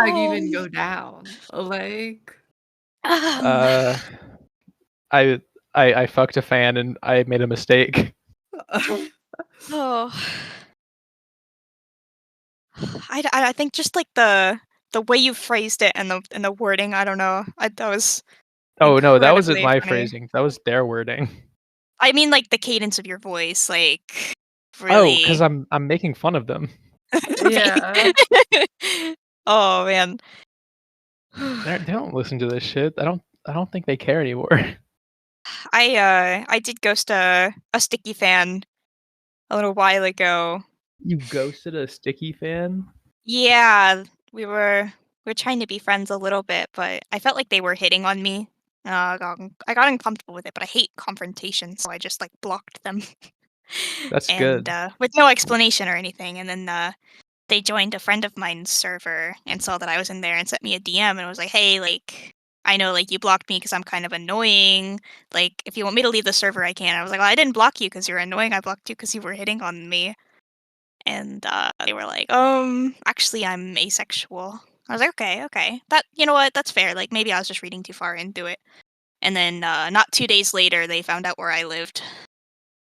even go down? Like I fucked a fan and I made a mistake. Oh, I think just like the way you phrased it and the wording, I don't know. That was Oh no, that wasn't incredibly my funny. phrasing. That was their wording. I mean, like the cadence of your voice, like Oh, because really. I'm making fun of them. Yeah. Oh man. They don't listen to this shit. I don't think they care anymore. I did ghost a sticky fan a little while ago. You ghosted a sticky fan? Yeah, we were trying to be friends a little bit, but I felt like they were hitting on me. I got uncomfortable with it, but I hate confrontation, so I just like blocked them. That's and good. with no explanation or anything. And then they joined a friend of mine's server and saw that I was in there and sent me a DM and was like, "Hey, like I know like you blocked me because I'm kind of annoying. Like if you want me to leave the server, I can." I was like, "Well, I didn't block you because you're annoying. I blocked you because you were hitting on me." And they were like, actually, I'm asexual." I was like, okay. That, you know what? That's fair. Like, maybe I was just reading too far into it. And then, not 2 days later, they found out where I lived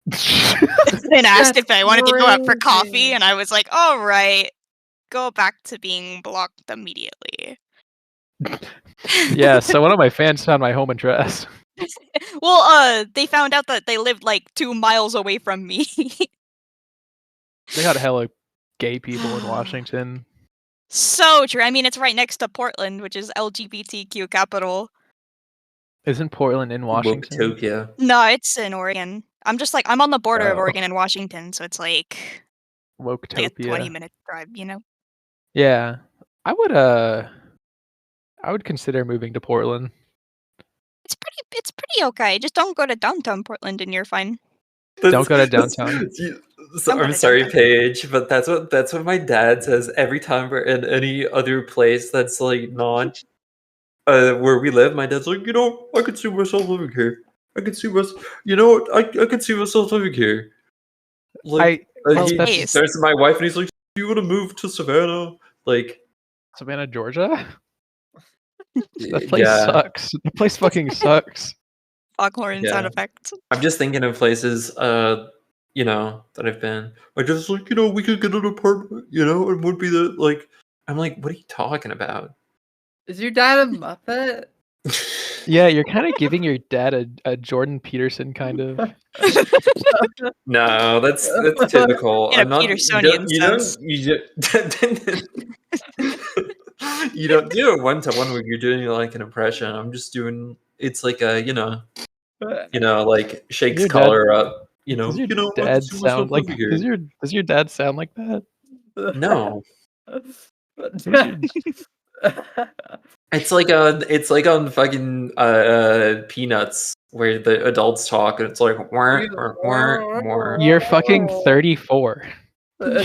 and asked if I wanted to go out for coffee, crazy. and I was like, "All right, go back to being blocked immediately." Yeah, so one of my fans found my home address. Well, they found out that they lived like 2 miles away from me. They got hella gay people in Washington. So true. I mean, it's right next to Portland, which is LGBTQ capital. Isn't Portland in Washington? Woketopia. No, it's in Oregon. I'm just like I'm on the border of Oh. Oregon and Washington, so it's like a Woketopia. 20-minute drive, you know? Yeah. I would consider moving to Portland. It's pretty okay. Just don't go to downtown Portland and you're fine. Don't go to downtown. Don't go I'm to sorry, downtown. Paige, but that's what my dad says every time we're in any other place that's like not where we live. My dad's like, I could see myself living here. I could see myself. I could see myself living here. Like he Nice. turns to my wife and he's like, "Do you want to move to Savannah?" Like Savannah, Georgia? That place yeah. sucks. That place fucking sucks. Foghorn sound Yeah. effects. I'm just thinking of places, that I've been. I just like, we could get an apartment, it would be the like. I'm like, what are you talking about? Is your dad a Muppet? Yeah, you're kind of giving your dad a Jordan Peterson kind of. No, that's typical. In a I'm not. Petersonian sense. You don't do it one to one when you're doing like an impression. I'm just doing. It's like a like shakes Your dad- collar up. Does your I can dad see myself sound like? living here. Does your dad sound like that? No. Your- It's like on fucking Peanuts where the adults talk and it's like wah, wah, wah, wah. You're fucking 34. What?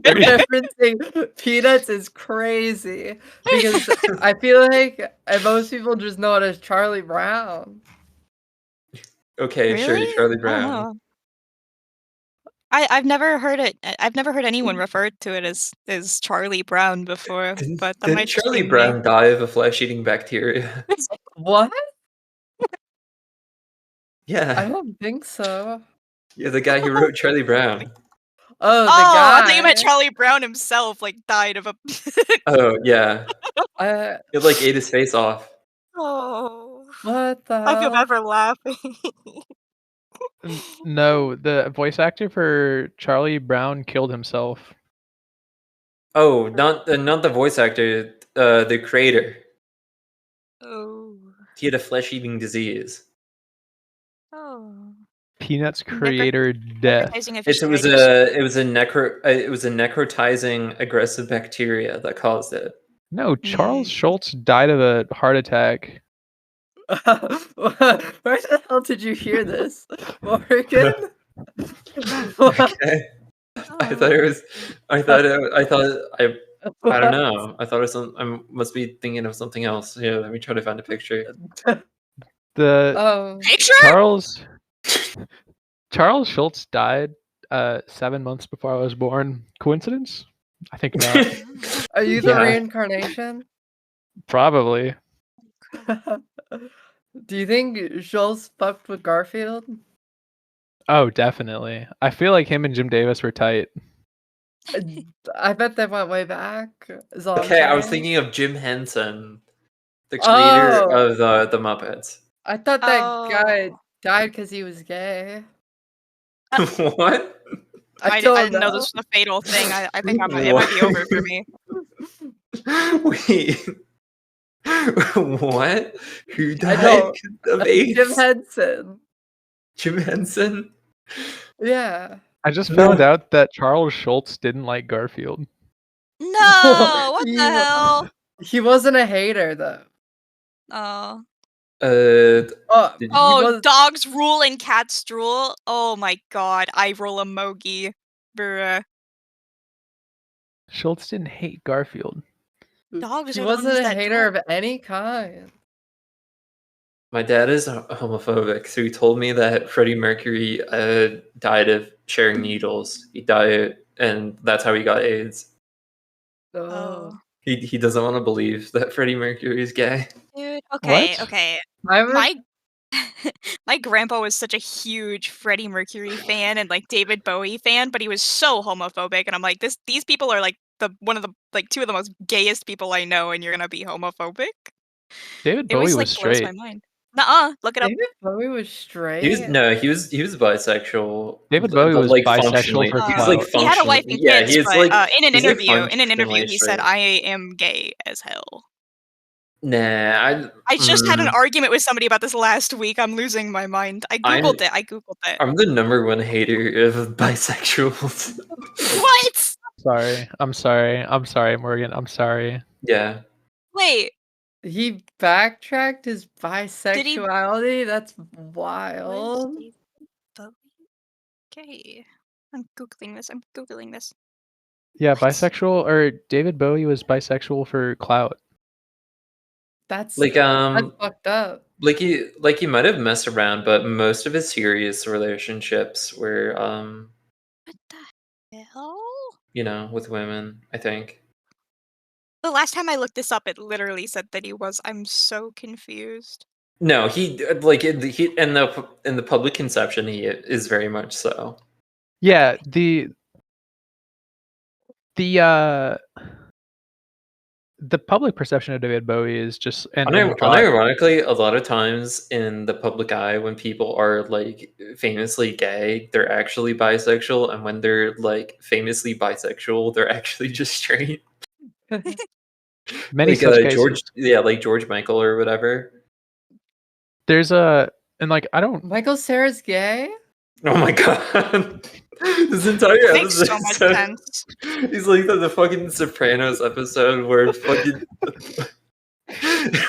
Referencing Peanuts is crazy because I feel like most people just know it as Charlie Brown. Okay, Really? sure, Charlie I don't Brown. know. I've never heard it. I've never heard anyone refer to it as Charlie Brown before, but that Didn't might just Charlie be Brown me. die of a flesh-eating bacteria? What? I Yeah, don't think so. yeah, the guy who wrote Charlie Brown. Oh, the I thought you meant guy. Charlie Brown himself, like, died of a. Oh yeah, Uh, it like ate his face off. Oh, what the I feel hell? bad for laughing. No, the voice actor for Charlie Brown killed himself. Oh, not the voice actor, the creator. Oh. He had a flesh-eating disease. Oh. Peanuts Necro- creator death. Necrotizing It was a necrotizing aggressive bacteria that caused it. No, Charles Schultz died of a heart attack. Where the hell did you hear this, Morgan? What? Okay. I thought it was. I don't know. I thought it was some. I must be thinking of something else. Yeah, let me try to find a picture. The Picture? Charles Schultz died 7 months before I was born. Coincidence? I think not. Are you the Yeah. reincarnation? Probably. Do you think Schultz fucked with Garfield? Oh, definitely. I feel like him and Jim Davis were tight. I bet they went way back. Is all I'm Okay, I was saying. thinking of Jim Henson, the creator Oh. of the Muppets. I thought that guy Oh. died because he was gay. What? I don't didn't know know. this was a fatal thing. I think it might be over for me. Wait. What? Who I died don't- of AIDS? Jim Henson. Jim Henson? Yeah. I just No. found out that Charles Schultz didn't like Garfield. No, what the You- hell? He wasn't a hater though. Oh. Oh, Did- he Oh, was. dogs rule and cats drool. Oh my god, I roll a mogi. Bruh. Schultz didn't hate Garfield. Dogs He are the wasn't ones a that hater drool. of any kind. My dad is homophobic, so he told me that Freddie Mercury died of sharing needles. He died, and that's how he got AIDS. Oh. He doesn't want to believe that Freddie Mercury is gay. Dude, okay, What? okay. I was. My my grandpa was such a huge Freddie Mercury fan and like David Bowie fan, but he was so homophobic, and I'm like, these people are like two of the most gayest people I know, and you're gonna be homophobic? David It Bowie always was like blows straight. my mind. Nuh-uh, look it up. David Bowie was straight. He was bisexual. David but, Bowie was like, bisexual functionally. for He was clout. like He had a wife and functionally- kids, he's but like in an he's, like, interview, he said, straight. "I am gay as hell." Nah, I just had an argument with somebody about this last week. I'm losing my mind. I googled it. I'm the number one hater of bisexuals. What? I'm sorry, Morgan. I'm sorry. Yeah. Wait, He backtracked his bisexuality. That's wild. was David Bowie gay? I'm googling this. Yeah, What? bisexual or David Bowie was bisexual for clout. That's Like fucked up. like he might have messed around, but most of his serious relationships were What the hell? with women, I think. The last time I looked this up, it literally said that he was. I'm so confused. No, he like in the public conception he is very much so. Yeah, the public perception of David Bowie is just Unironically, a lot of times in the public eye, when people are like famously gay, they're actually bisexual, and when they're like famously bisexual, they're actually just straight. many like such cases. like George Michael or whatever. There's a and like I don't Michael Cera's gay? Oh my god. This entire Makes episode so much sounds- sense. He's like the fucking Sopranos episode where fucking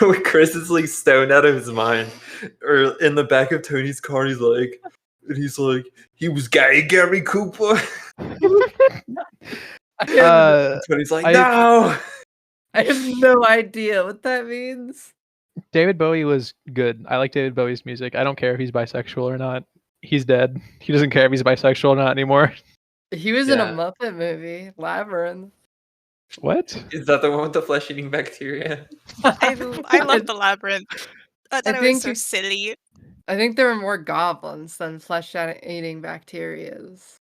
where Chris is like stoned out of his mind, or in the back of Tony's car, he's like, he was gay, Gary Cooper. Tony's like, no. I have no idea what that means. David Bowie was good. I like David Bowie's music. I don't care if he's bisexual or not. He's dead. He doesn't care if he's bisexual or not anymore. He was in a Yeah. Muppet movie, Labyrinth. What? Is that the one with the flesh-eating bacteria? I love the labyrinth. I thought it was think so silly. I think there were more goblins than flesh-eating bacterias.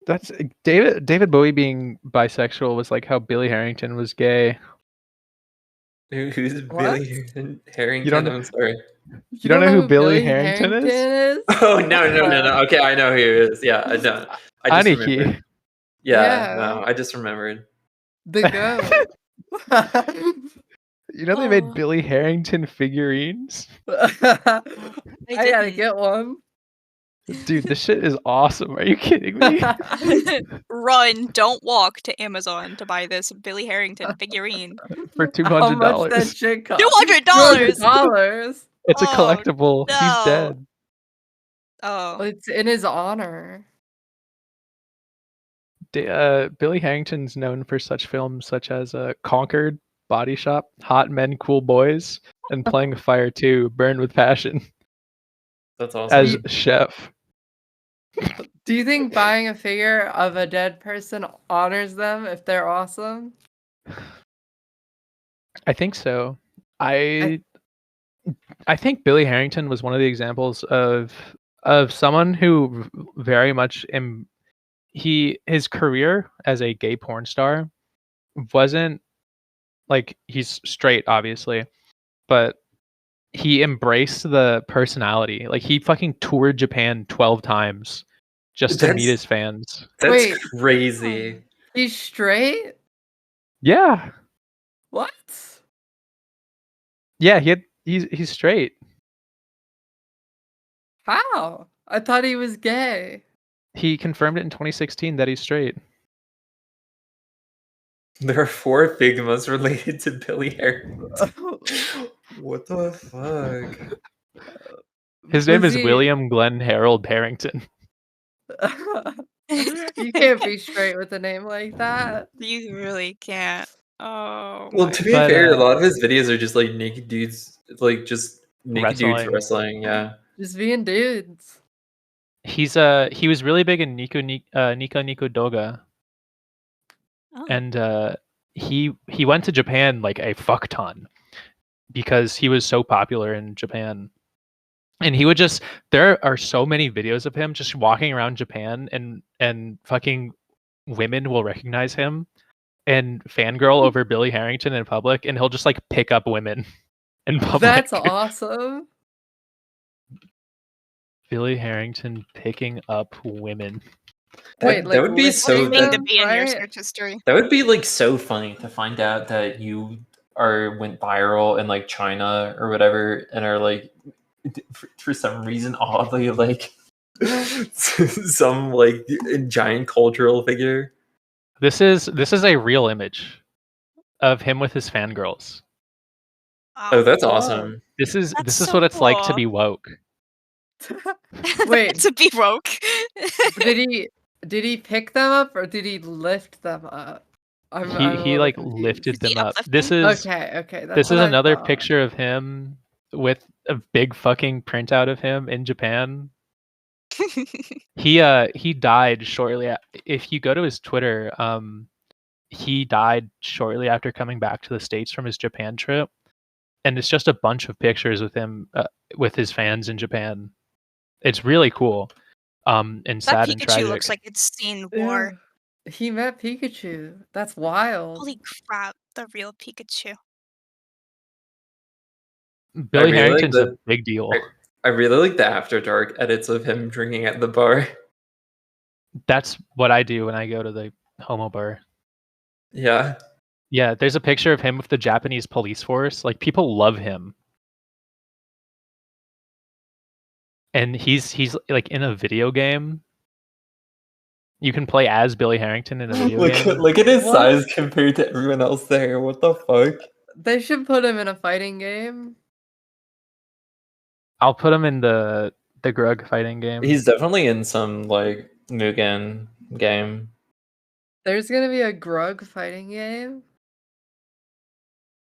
That's David Bowie being bisexual was like how Billy Harrington was gay. Who's What? Billy You Harrington? don't I'm sorry. You don't know who Billy Harrington is? Oh no. Okay, I know who he is. Yeah, I don't. I just Aniki. remembered. Yeah, Yeah. no, I just remembered. The goat. You know they Oh. made Billy Harrington figurines? I gotta get one. Dude, this shit is awesome. Are you kidding me? Run, don't walk to Amazon to buy this Billy Harrington figurine. For How much $200. that shit cost? $200. $200. It's a Oh, collectible. He's no. dead. Oh. It's in his honor. Billy Harrington's known for such films such as Conquered, Body Shop, Hot Men, Cool Boys, and Playing with Fire 2, Burned with Passion That's awesome. as chef. Do you think buying a figure of a dead person honors them if they're awesome? I think so. I think Billy Harrington was one of the examples of someone who very much his career as a gay porn star wasn't like he's straight obviously, but he embraced the personality. Like he fucking toured Japan 12 times just to meet his fans. That's Wait. crazy. He's straight? Yeah. What? Yeah, he's straight. How? I thought he was gay. He confirmed it in 2016 that he's straight. There are 4 Figmas related to Billy Harrington. What the fuck? His name is William Glenn Harold Harrington. You can't be straight with a name like that. You really can't. Oh. Well, my to be But, fair, a lot of his videos are just like naked dudes, like just naked dudes Wrestling. wrestling. Yeah. Just being dudes. He was really big in Nico Doga. Oh. And he went to Japan like a fuck ton because he was so popular in Japan. And he would just there are so many videos of him just walking around Japan and fucking women will recognize him and fangirl over Billy Harrington in public, and he'll just like pick up women in public. That's awesome. Billy Harrington picking up women. Wait, That would be so. Thing to That, be in your right? search history. that would be like so funny to find out that you went viral in like China or whatever, and are like for some reason oddly like some like giant cultural figure. This is a real image of him with his fangirls. Oh, that's awesome. This is That's this is so what it's like to cool. be woke. Wait, to be woke. did he pick them up or did he lift them up? I'm a He little like confused. lifted Is he them up. uplifting? This is Okay. That's this is what I another thought. picture of him with a big fucking printout of him in Japan. He died shortly. If you go to his Twitter, he died shortly after coming back to the States from his Japan trip, and it's just a bunch of pictures with him with his fans in Japan. It's really cool, and That sad and Pikachu tragic. looks like it's seen war. Yeah. He met Pikachu. That's wild. Holy crap, the real Pikachu. Billy really like Harrington's a the- big deal. I really like the After Dark edits of him drinking at the bar. That's what I do when I go to the homo bar. Yeah. Yeah, there's a picture of him with the Japanese police force. Like people love him. And he's like in a video game. You can play as Billy Harrington in a video game. Look at his What? size compared to everyone else there. What the fuck? They should put him in a fighting game. I'll put him in the Grug fighting game. He's definitely in some like Mugen game. There's gonna be a Grug fighting game.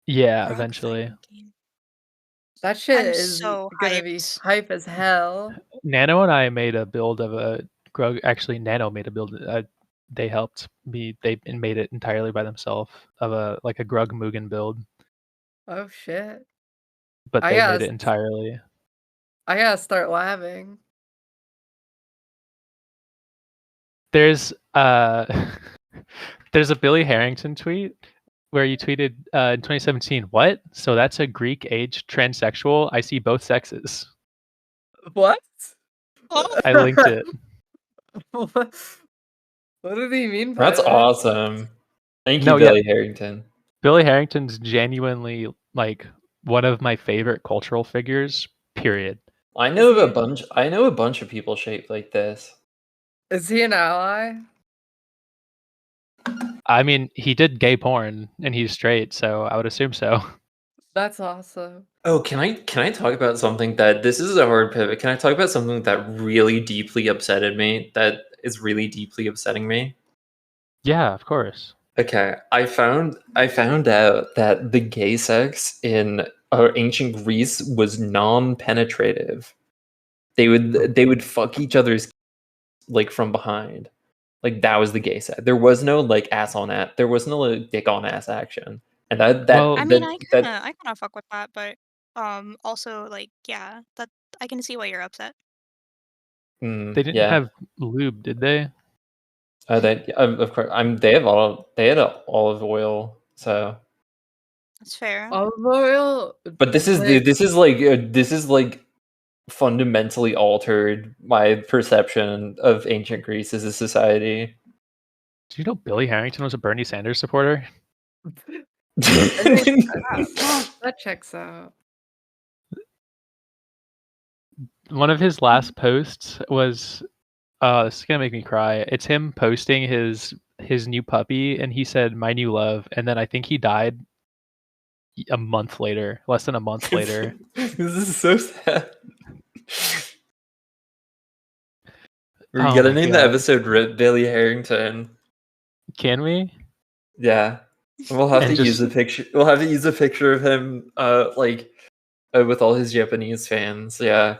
Yeah, Frog eventually. fighting game. That shit I'm is so gonna be hyped. hype as hell. Nano and I made a build of a Grug actually Nano made a build. They helped me. They made it entirely by themselves of a Grug Mugen build, Oh shit! but I they made gotta, it entirely. I gotta start laughing. There's there's a Billy Herrington tweet where you tweeted in 2017. What? So that's a Greek age transsexual. I see both sexes. What? Oh. I linked it. What? What did he mean by That's that? awesome. Thank you, No, yeah. Billy Herrington. Billy Harrington's genuinely like one of my favorite cultural figures. Period. I know of a bunch. I know a bunch of people shaped like this. Is he an ally? I mean, he did gay porn and he's straight, so I would assume so. That's awesome. Oh, can I talk about something that this is a hard pivot? Can I talk about something that really deeply upsetted me? That is really deeply upsetting me. Yeah, of course. Okay, I found out that the gay sex in ancient Greece was non-penetrative. They would fuck each other's like from behind. Like that was the gay sex. There was no like ass on ass. There was no like dick on ass action. And Well, I mean, I kind of fuck with that, but also like yeah, that I can see why you're upset. they didn't yeah. have lube, did they? They of course. They had olive oil. So, That's fair. Olive oil. but this is like fundamentally altered my perception of ancient Greece as a society. Do you know Billy Harrington was a Bernie Sanders supporter? That checks out. One of his last posts was this is gonna make me cry. It's him posting his new puppy, and he said, "My new love," and then I think he died a month later, less than a month later. This is so sad. We Oh gotta my name the God. episode Billy Harrington. Can we? Yeah. We'll have And to use just- a picture. We'll have to use a picture of him, with all his Japanese fans. Yeah.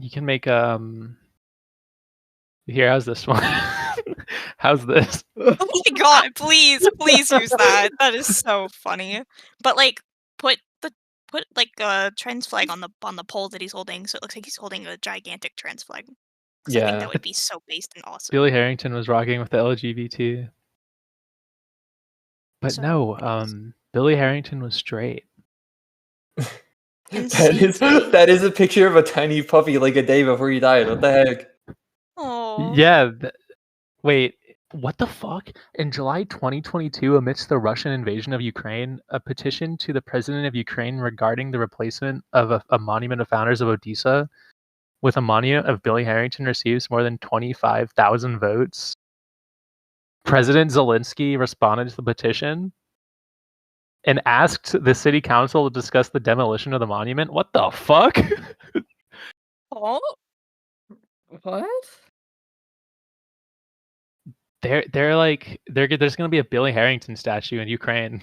You can make Here, how's this one? How's this? Oh my god, please use that. That is so funny. But like put like a trans flag on the pole that he's holding, so it looks like he's holding a gigantic trans flag. 'Cause I think Yeah. that would be so based and awesome. Billy Harrington was rocking with the LGBT. But So no, nice. Billy Harrington was straight. That is a picture of a tiny puppy like a day before he died. What the heck? Oh. Yeah. Wait, what the fuck? In July 2022, amidst the Russian invasion of Ukraine, a petition to the president of Ukraine regarding the replacement of a monument of founders of Odessa with a monument of Billy Harrington receives more than 25,000 votes. President Zelensky responded to the petition and asked the city council to discuss the demolition of the monument. What the fuck? Oh. What? There's gonna be a Billy Harrington statue in Ukraine.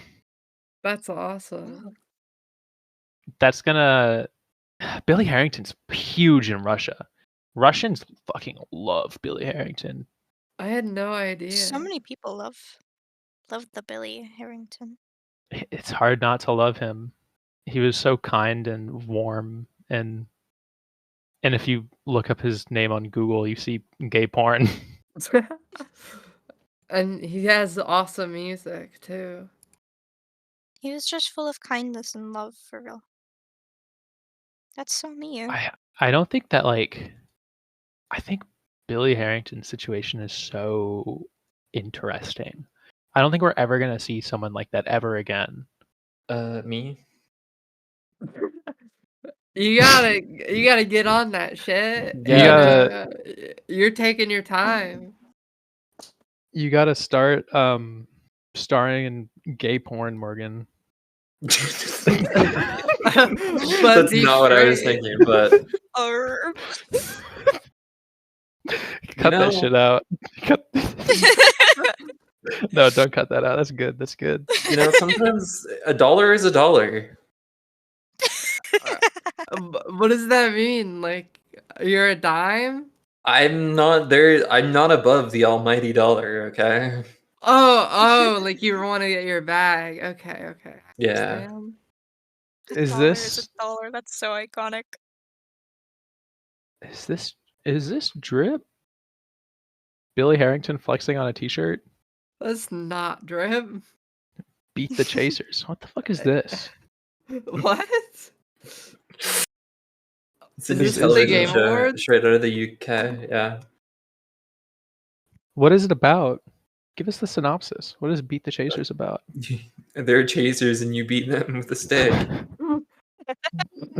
That's awesome. That's gonna Billy Harrington's huge in Russia. Russians fucking love Billy Harrington. I had no idea. So many people love the Billy Herrington. It's hard not to love him. He was so kind and warm, and if you look up his name on Google, you see gay porn. And he has awesome music too. He was just full of kindness and love, for real. That's so neat. I don't think that I think Billy Harrington's situation is so interesting. I don't think we're ever gonna see someone like that ever again. Me? You gotta get on that shit. Yeah. You're taking your time. You gotta start starring in gay porn, Morgan. That's not what I was thinking, but Cut that shit out. No, don't cut that out. That's good. That's good. Sometimes a dollar is a dollar. What does that mean? Like, You're a dime? I'm not there. I'm not above the almighty dollar. Okay. Oh, like you want to get your bag. Okay. Yeah. Understand? Is $1 this is $1. That's so iconic. is this drip? Billy Herrington flexing on a t-shirt? That's not drip. Beat the Chasers. What the fuck is this? What? It's a Is new this the television Game show Awards? straight out of the UK. Yeah. What is it about? Give us the synopsis. What is Beat the Chasers about? They're chasers, and you beat them with a stick.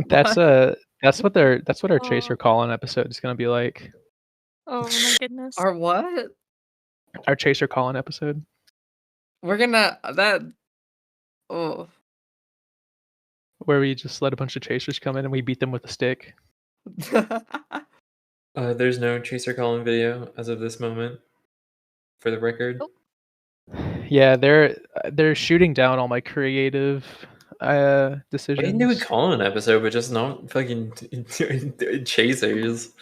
That's what our Oh. Chaser Call-in episode is gonna be like. Oh my goodness. Or what? Our Chaser Call-in episode. We're gonna that. Oh. Where we just let a bunch of chasers come in and we beat them with a stick. There's no chaser calling video as of this moment, for the record. Oh. Yeah, they're shooting down all my creative decisions. What do you do with calling an episode, but just not fucking chasers?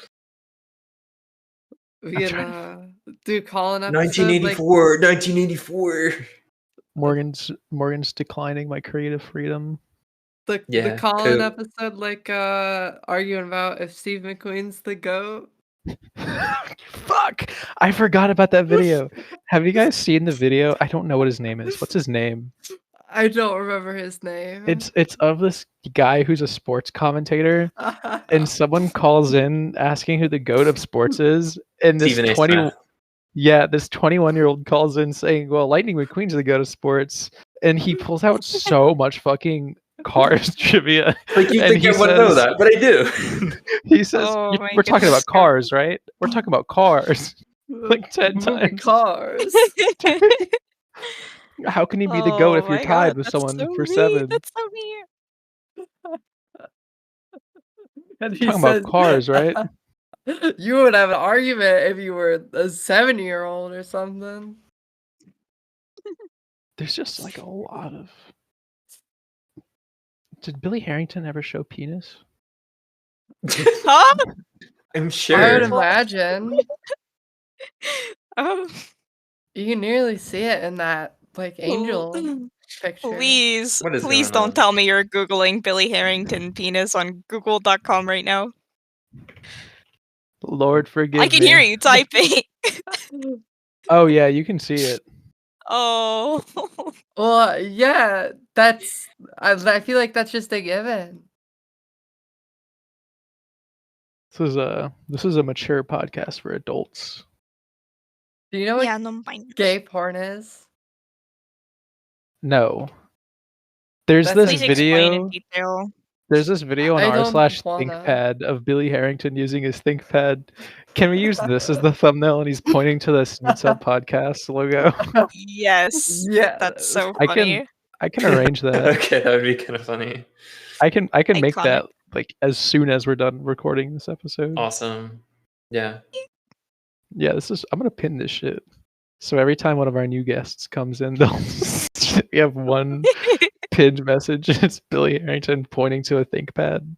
We can do call an episode 1984, 1984. Morgan's declining my creative freedom. the Yeah, call an cool. episode like arguing about if Steve McQueen's the GOAT. Fuck! I forgot about that video. Have you guys seen the video? I don't know what his name is. What's his name? I don't remember his name. It's of this guy who's a sports commentator, and someone calls in asking who the GOAT of sports is, and this Stephen A. 20 Smith. yeah, this 21-year-old calls in saying, "Well, Lightning McQueen's the GOAT of sports," and he pulls out so much fucking Cars trivia. Like you And think he I wouldn't know says- that, but I do. He says, Oh my "We're talking goodness, about cars, right? We're talking about cars." Like 10 Movie times. Cars. How can he be the GOAT if Oh you're my tied God, with that's someone so for mean, 7? That's so mean. And he Talking about says, cars, right? You would have an argument if you were a 7-year-old or something. There's just like a lot of. Did Billy Herrington ever show penis? Huh? I'm I would sure. imagine. Um, You can nearly see it in that like angel picture. please, What is please going don't on? tell me you're Googling Billy Harrington penis on Google.com right now. Lord forgive I can me. hear you typing. Oh yeah, you can see it. Oh. Well, yeah, that's. I feel like that's just a given. This is a mature podcast for adults. Do you know what Yeah, no, mine. gay porn is? No. There's That's this Please explain in video. detail. There's this video on I r don't slash wanna. ThinkPad of Billy Harrington using his ThinkPad. Can we use this as the thumbnail and he's pointing to the Sneed Sub podcast logo? Yes. Yeah, That's so I funny. can arrange that. Okay, that would be kind of funny. I can make Iconic. that like as soon as we're done recording this episode. Awesome. Yeah. Yeah, I'm gonna pin this shit. So every time one of our new guests comes in, they'll we have one pinned message. It's Billy Harrington pointing to a ThinkPad.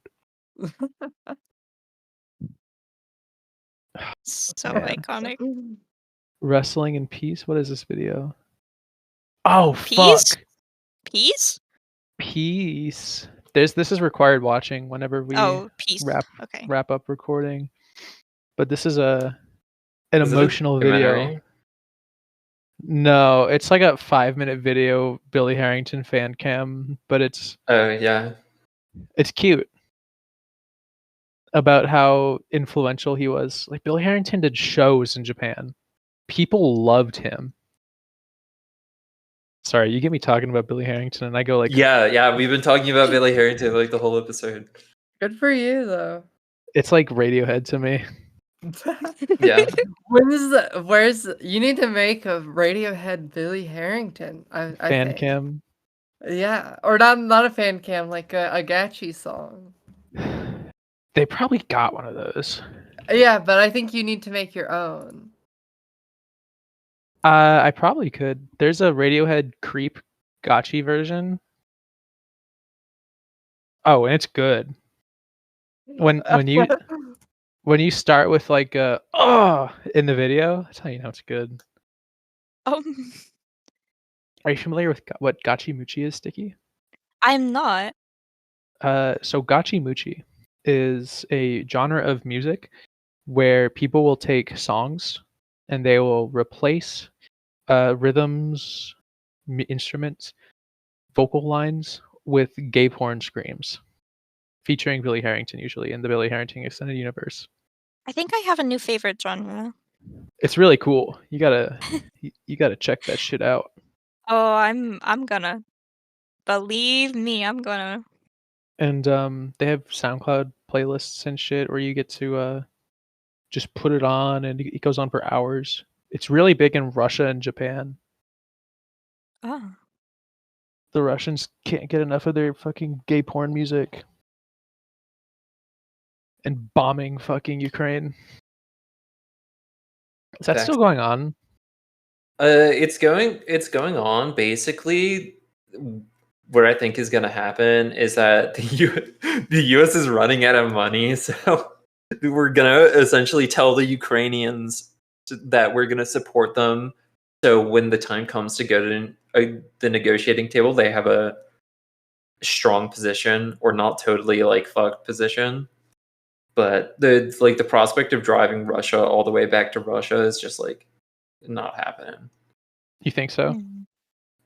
So Yeah. iconic. Wrestling in Peace. What is this video? Oh Peace? fuck. Peace? Peace. This is required watching whenever we Oh, peace. wrap Okay. wrap up recording. But this is an Is it a emotional video. documentary? No, it's like a 5-minute video Billy Harrington fan cam, but it's Oh yeah. cute about how influential he was. Like Billy Harrington did shows in Japan. People loved him. Sorry, you get me talking about Billy Harrington and I go like, Yeah. We've been talking about Billy Harrington like the whole episode. Good for you, though. it's like Radiohead to me. Yeah. Where's you need to make a Radiohead Billy Harrington? I Fan think. cam. Yeah, or not a fan cam, like a Gachi song. They probably got one of those. Yeah, but I think you need to make your own. I probably could. There's a Radiohead Creep Gotchi version. Oh, and it's good. When you when you start with like oh in the video, that's how you know it's good. Um, Are you familiar with what gachi muchi is, Sticky? I'm not. So gachi muchi is a genre of music where people will take songs and they will replace rhythms, instruments, vocal lines with gay porn screams, featuring Billy Herrington usually in the Billy Herrington extended universe. I think I have a new favorite genre. It's really cool. You gotta check that shit out. Oh, I'm gonna. Believe me, I'm gonna. And they have SoundCloud playlists and shit where you get to just put it on and it goes on for hours. It's really big in Russia and Japan. Oh. The Russians can't get enough of their fucking gay porn music and bombing fucking Ukraine. Is that still going on? It's going on. Basically, what I think is going to happen is that the U.S. is running out of money, so we're going to essentially tell the Ukrainians that we're going to support them. So when the time comes to go to the negotiating table, they have a strong position, or not totally like fucked position. But the prospect of driving Russia all the way back to Russia is just like not happening. You think so?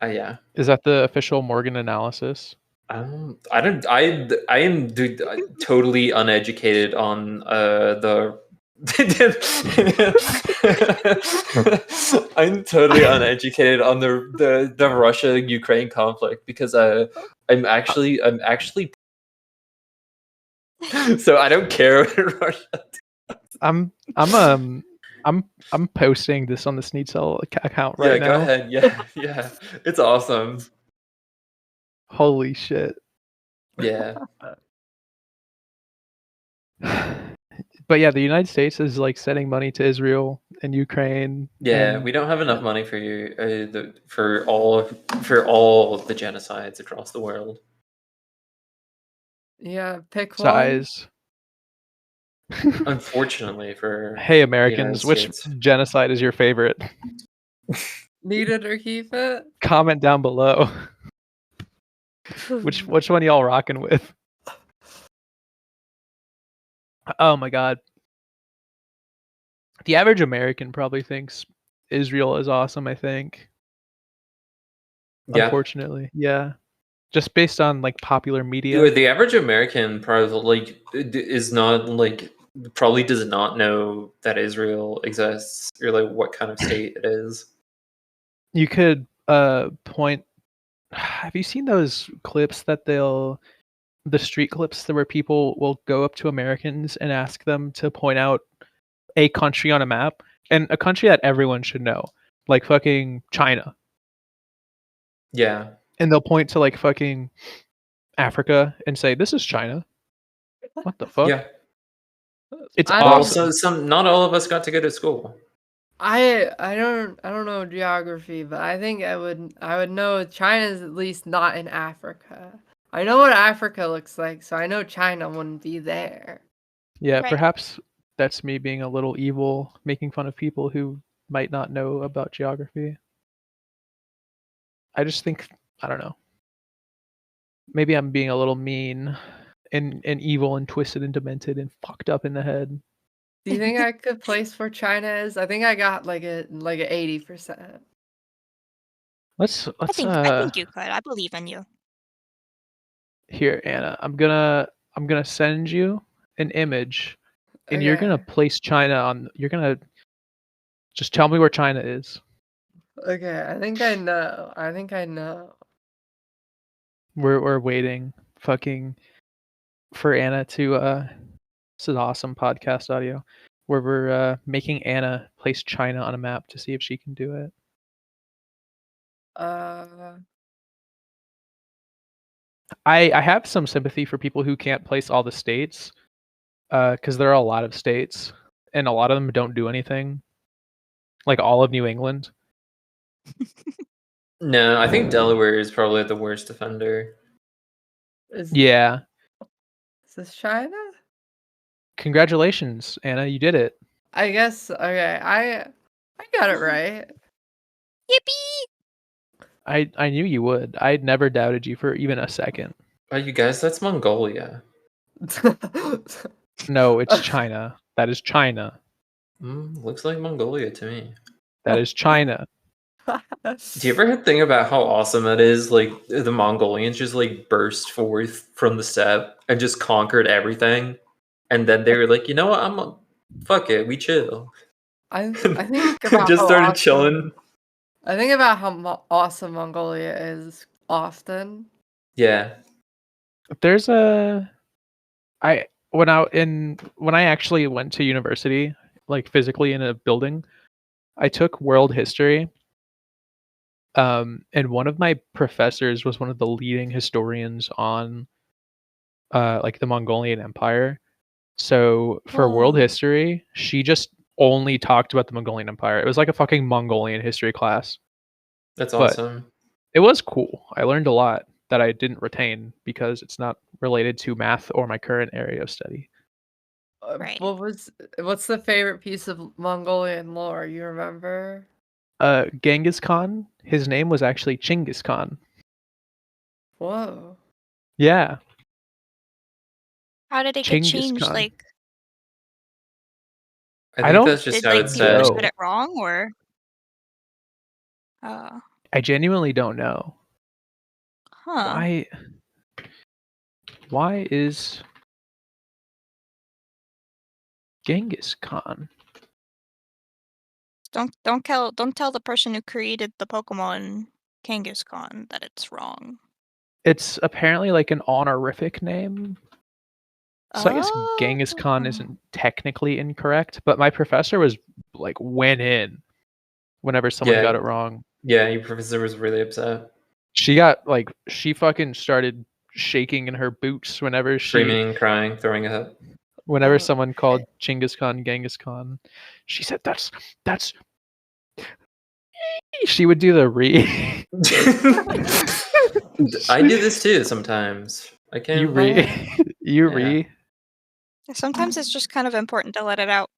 Yeah. Is that the official Morgan analysis? I am totally uneducated on the I'm totally uneducated on the Russia Ukraine conflict because I'm actually so I don't care what Russia. I'm posting this on the Sneedcell account right now. Yeah, go ahead. Yeah, it's awesome. Holy shit. Yeah. But yeah, the United States is like sending money to Israel and Ukraine. Yeah, and we don't have enough money for you for all of the genocides across the world. Yeah, pick one. size. Unfortunately for Hey the Americans, which United States. genocide is your favorite? Need it or keep it? Comment down below. Which one y'all rocking with? Oh my god. The average American probably thinks Israel is awesome, I think. Yeah. Unfortunately. Yeah. Just based on like popular media. Dude, the average American probably is not like probably does not know that Israel exists or like what kind of state it is. You could point. Have you seen those clips that the street clips where people will go up to Americans and ask them to point out a country on a map, and a country that everyone should know, like fucking China. Yeah. And they'll point to like fucking Africa and say, "This is China." What the fuck? Yeah. It's I awesome. Some not all of us got to go to school. I don't know geography, but I think I would know China's at least not in Africa. I know what Africa looks like, so I know China wouldn't be there. Yeah, Right. perhaps that's me being a little evil, making fun of people who might not know about geography. I just think, I don't know. Maybe I'm being a little mean and evil and twisted and demented and fucked up in the head. Do you think I could place where China is? I think I got like a 80%. Let's I think you could. I believe in you. Here, Anna. I'm gonna send you an image, and you're gonna Okay. place China on. You're gonna just tell me where China is. Okay, I think I know. I think I know. We're waiting, fucking, for Anna to. This is awesome podcast audio, where we're making Anna place China on a map to see if she can do it. I have some sympathy for people who can't place all the states, because there are a lot of states, and a lot of them don't do anything. Like all of New England. No, I think Delaware is probably the worst offender. Is Yeah, this China? Congratulations, Anna, you did it. I guess. Okay, I got it right. Yippee! I knew you would. I'd never doubted you for even a second. Oh, you guys, that's Mongolia. No, it's China. That is China. Looks like Mongolia to me. That is China. Do you ever think about how awesome it is? Like the Mongolians just like burst forth from the steppe and just conquered everything, and then they were like, you know what? Fuck it, we chill. I think about just how started awesome, chilling. I think about how awesome Mongolia is often. Yeah. There's when I actually went to university, like physically in a building, I took world history. And one of my professors was one of the leading historians on like the Mongolian Empire. So for world history, she just only talked about the Mongolian Empire. It was like a fucking Mongolian history class. That's But awesome. it was cool. I learned a lot that I didn't retain because it's not related to math or my current area of study. Right. What's the favorite piece of Mongolian lore you remember? Genghis Khan, his name was actually Chinggis Khan. Whoa. Yeah. How did it get Chinggis changed? Khan. Like, I I think don't- that's just did how like it's people said. just know. get it wrong, or? I genuinely don't know. Huh. Why is Genghis Khan? Don't tell the person who created the Pokemon Kangaskhan that it's wrong. It's apparently like an honorific name. So I guess Genghis Khan Oh. isn't technically incorrect, but my professor was like went in whenever someone Yeah. got it wrong. Yeah, your professor was really upset. She fucking started shaking in her boots whenever Screaming, crying, throwing up. whenever Oh, someone called Genghis Khan Genghis Khan. She said that's she would do the re. I do this too sometimes. I can't You lie. you Yeah. re. Sometimes it's just kind of important to let it out.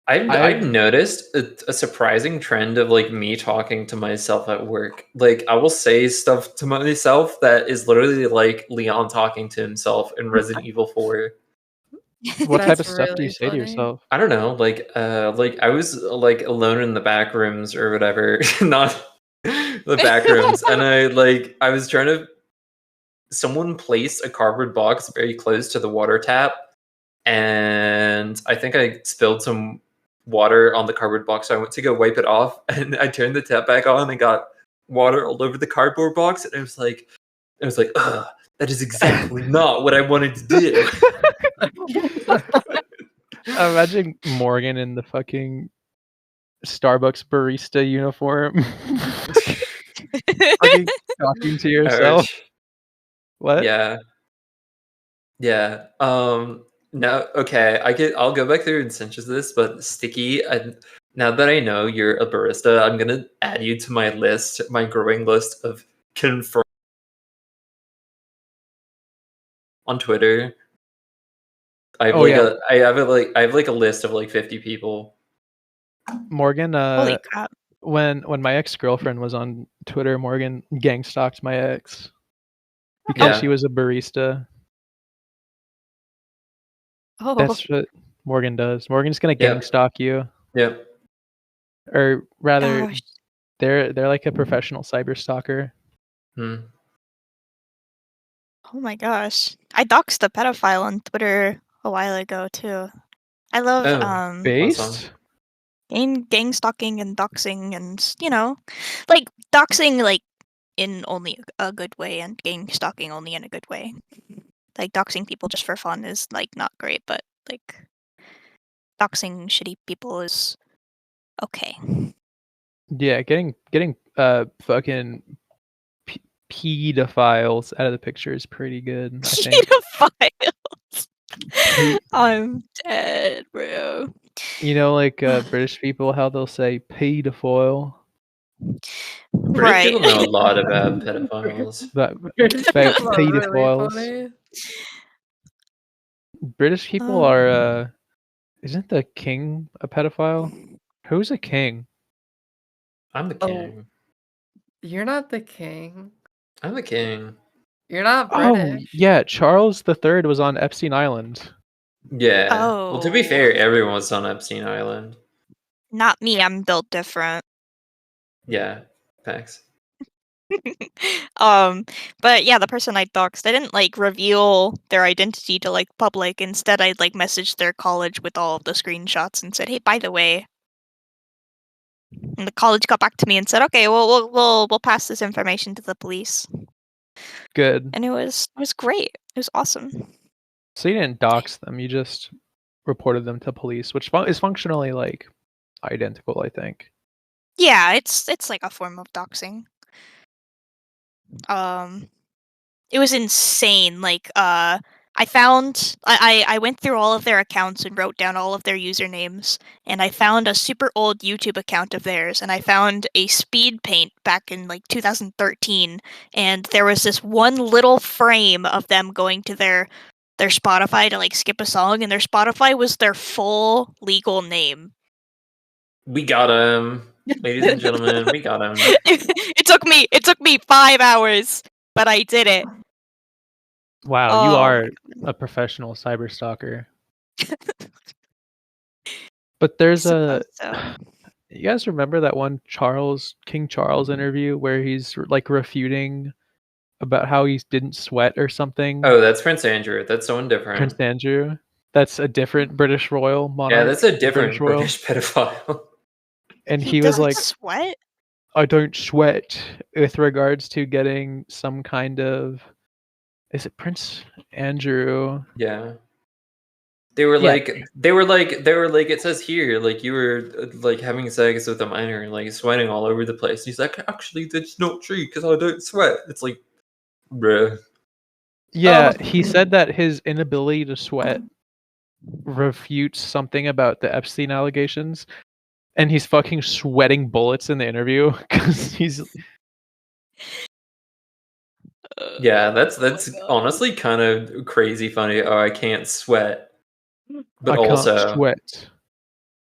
I've noticed a surprising trend of like me talking to myself at work. Like I will say stuff to myself that is literally like Leon talking to himself in Resident Evil 4. What type of That's stuff do you really say to funny. yourself? I don't know, like I was like alone in the back rooms or whatever, not the back rooms, and I was trying to. Someone placed a cardboard box very close to the water tap, and I think I spilled some water on the cardboard box. So I went to go wipe it off, and I turned the tap back on and got water all over the cardboard box, and I was like, ugh, that is exactly not what I wanted to do. Imagine Morgan in the fucking Starbucks barista uniform. Fucking talking to yourself. Ouch. What? Yeah. No, okay. I'll go back through and censor this, but Sticky, now that I know you're a barista, I'm gonna add you to my list, my growing list of confirmed on Twitter. I have I have like a list of like 50 people. Morgan, Holy crap. when my ex-girlfriend was on Twitter, Morgan gang stalked my ex because Yeah. she was a barista. Oh. That's what Morgan does. Morgan's gonna gang stalk you, Yep. or rather, Gosh. they're like a professional cyber stalker. Hmm. Oh my gosh. I doxed a pedophile on Twitter a while ago too. I love Oh. Based? gang stalking and doxing, and like doxing like in only a good way and gang stalking only in a good way. Like doxing people just for fun is like not great, but like doxing shitty people is okay. Yeah, getting fucking pedophiles out of the picture is pretty good, I think. Pedophiles. I'm dead, bro. You know, like British people, how they'll say pedophile. British people know a lot about pedophiles. But Really pedophiles. funny. British people are. Isn't the king a pedophile? Who's a king? I'm the king. You're not the king. I'm the king. You're not Oh, British. yeah. Charles III was on Epstein Island. Yeah. Well, to be fair, everyone was on Epstein Island. Not me, I'm built different. Yeah. Facts. But yeah, the person I doxed, I didn't like reveal their identity to like public. Instead, I like messaged their college with all of the screenshots and said, "Hey, by the way." And the college got back to me and said, "Okay, well, we'll pass this information to the police." Good. And it was great. It was awesome. So you didn't dox them. You just reported them to police, which is functionally like identical, I think. Yeah, it's like a form of doxing. It was insane. Like, I went through all of their accounts and wrote down all of their usernames, and I found a super old YouTube account of theirs, and I found a speed paint back in like 2013, and there was this one little frame of them going to their Spotify to like skip a song, and their Spotify was their full legal name. We got him. Ladies and gentlemen, we got him. It took me 5 hours, but I did it. Wow, you are a professional cyber stalker. But there's a. You guys remember that one King Charles interview where he's like refuting about how he didn't sweat or something? Oh, that's Prince Andrew. That's someone different. Prince Andrew. That's a different British royal monarch. Yeah, that's a different British pedophile. And he was like, "Sweat? I don't sweat," with regards to getting some kind of. Is it Prince Andrew? Yeah. They were like, it says here, like you were like having sex with a minor and like sweating all over the place. He's like, actually, that's not true because I don't sweat. It's like, bruh. Yeah, he said that his inability to sweat refutes something about the Epstein allegations, and he's fucking sweating bullets in the interview because he's. Yeah, that's honestly kind of crazy funny. Oh, I can't sweat, but I also can't sweat.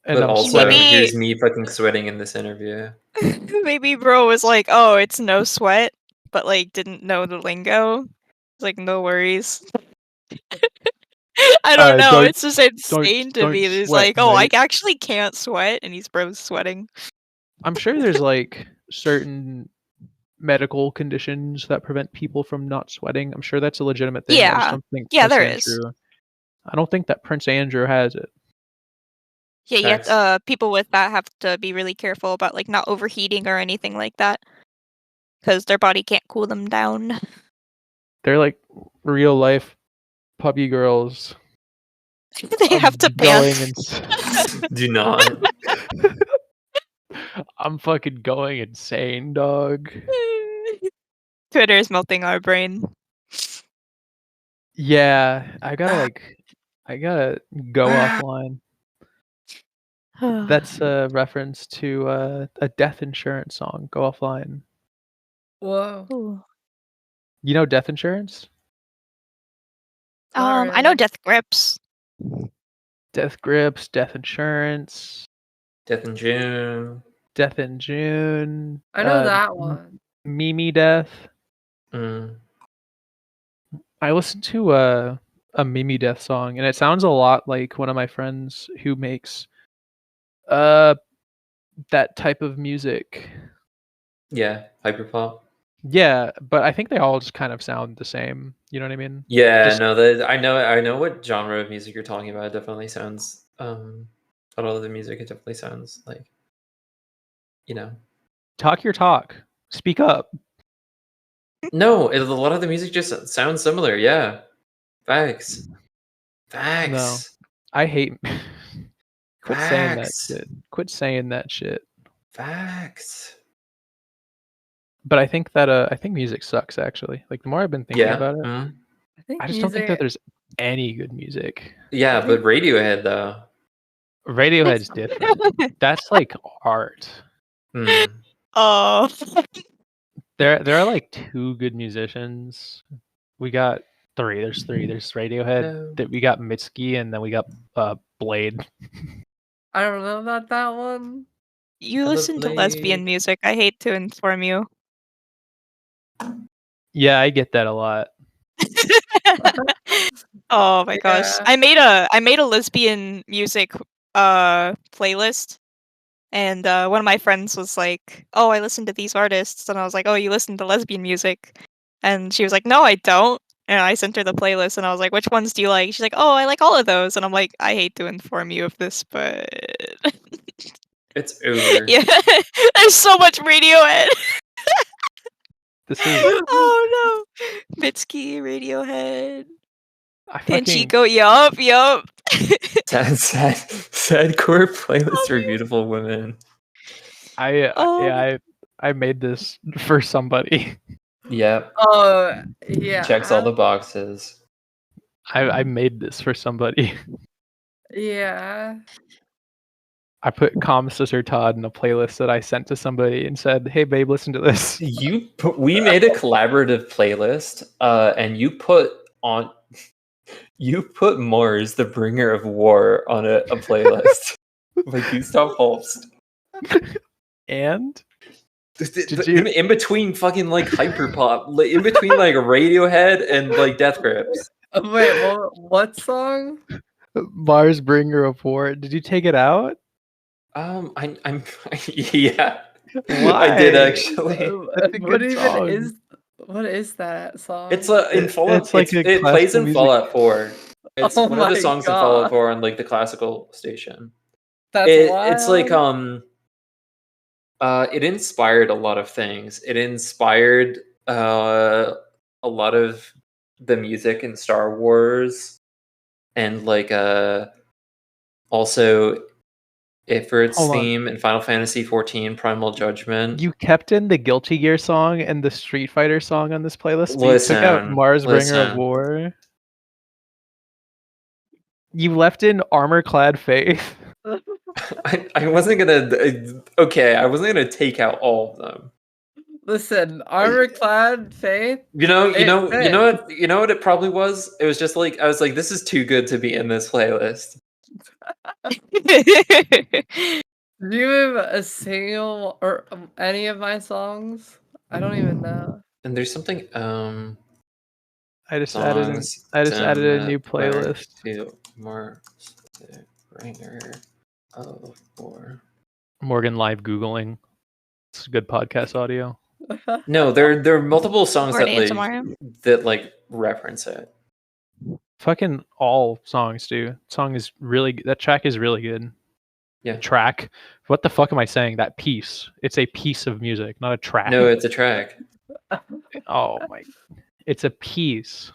And but also, here's me fucking sweating in this interview. Maybe bro was like, "Oh, it's no sweat," but like didn't know the lingo. It's like, no worries. I don't know. It's just insane to me. He's like, "Oh, I actually can't sweat," and he's bro sweating. I'm sure there's like certain medical conditions that prevent people from not sweating. I'm sure that's a legitimate thing. Yeah, there is. I don't think that Prince Andrew has it. Yeah, yet people with that have to be really careful about like not overheating or anything like that, because their body can't cool them down. They're like real life puppy girls. They have to pant. Do not. I'm fucking going insane, dog. Twitter is melting our brain. Yeah, I gotta go offline. That's a reference to a death insurance song. Go offline. Whoa. Ooh. You know death insurance? I know Death Grips. Death Grips, Death Insurance. Death in June. Death in June. I know that one. Mimi Death. I listened to a Mimi Death song, and it sounds a lot like one of my friends who makes that type of music. Yeah, hyperpop. Yeah, but I think they all just kind of sound the same. You know what I mean? Yeah, I know what genre of music you're talking about. It definitely sounds a lot of the music, it definitely sounds like, you know. Talk your talk. Speak up. No, a lot of the music just sounds similar. Yeah. Facts. No. I hate Quit saying that shit. Quit saying that shit. Facts. But I think that I think music sucks actually. Like the more I've been thinking about it, I just don't think that there's any good music. Yeah, but Radiohead though. Radiohead's different. That's like art. Oh. There are like two good musicians. We got Three. There's three. There's Radiohead. No. That we got Mitski, and then we got Blade. I don't know about that one. You I love listen to lesbian Blade. music. I hate to inform you. Yeah, I get that a lot. Oh my gosh. Yeah. I made a lesbian music playlist, and one of my friends was like, "Oh, I listen to these artists." And I was like, "Oh, you listen to lesbian music?" And she was like, "No, I don't." And I sent her the playlist, and I was like, "Which ones do you like?" She's like, "Oh, I like all of those." And I'm like, "I hate to inform you of this, but It's over. yeah, there's so much Radiohead." This is Oh no, Mitski, Radiohead, I fucking Panchiko. Yup. Sad core playlists for beautiful women. Oh. I made this for somebody. Yep. Oh, yeah. Checks all the boxes. I made this for somebody. Yeah. I put Calm Sister Todd in a playlist that I sent to somebody and said, "Hey babe, listen to this." We made a collaborative playlist, and you put Mars, the bringer of war, on a playlist. Like Gustav Holst. And In between fucking like hyperpop, in between like Radiohead and like Death Grips. Wait, what song? Mars, bringer of war. Did you take it out? I'm yeah. Why? I did actually. That's a What good even song. is? What is that song? It's in Fallout. It's like a it plays classical in music. Fallout 4. It's Oh one of the my songs in Fallout God. 4 on like the classical station. That's It's like wild. it inspired a lot of things. It inspired a lot of the music in Star Wars, and like also for its Hold on. theme in Final Fantasy 14 Primal Judgment. You kept in the Guilty Gear song and the Street Fighter song on this playlist. So you took out Mars, bringer of war. You left in Armor Clad Faith. I wasn't gonna. Okay, I wasn't gonna take out all of them. Listen, Armor Clad Faith. You know what it probably was? It was just like I was like, this is too good to be in this playlist. Do you have a single or any of my songs? I don't even know. And there's something I just added a new playlist. To Mars, the bringer of war. Morgan live Googling. It's good podcast audio. No, there are multiple songs that like reference it. Fucking all songs do. Song is really that track is really good. Yeah. Track. What the fuck am I saying? That piece. It's a piece of music, not a track. No, it's a track. Oh my. It's a piece.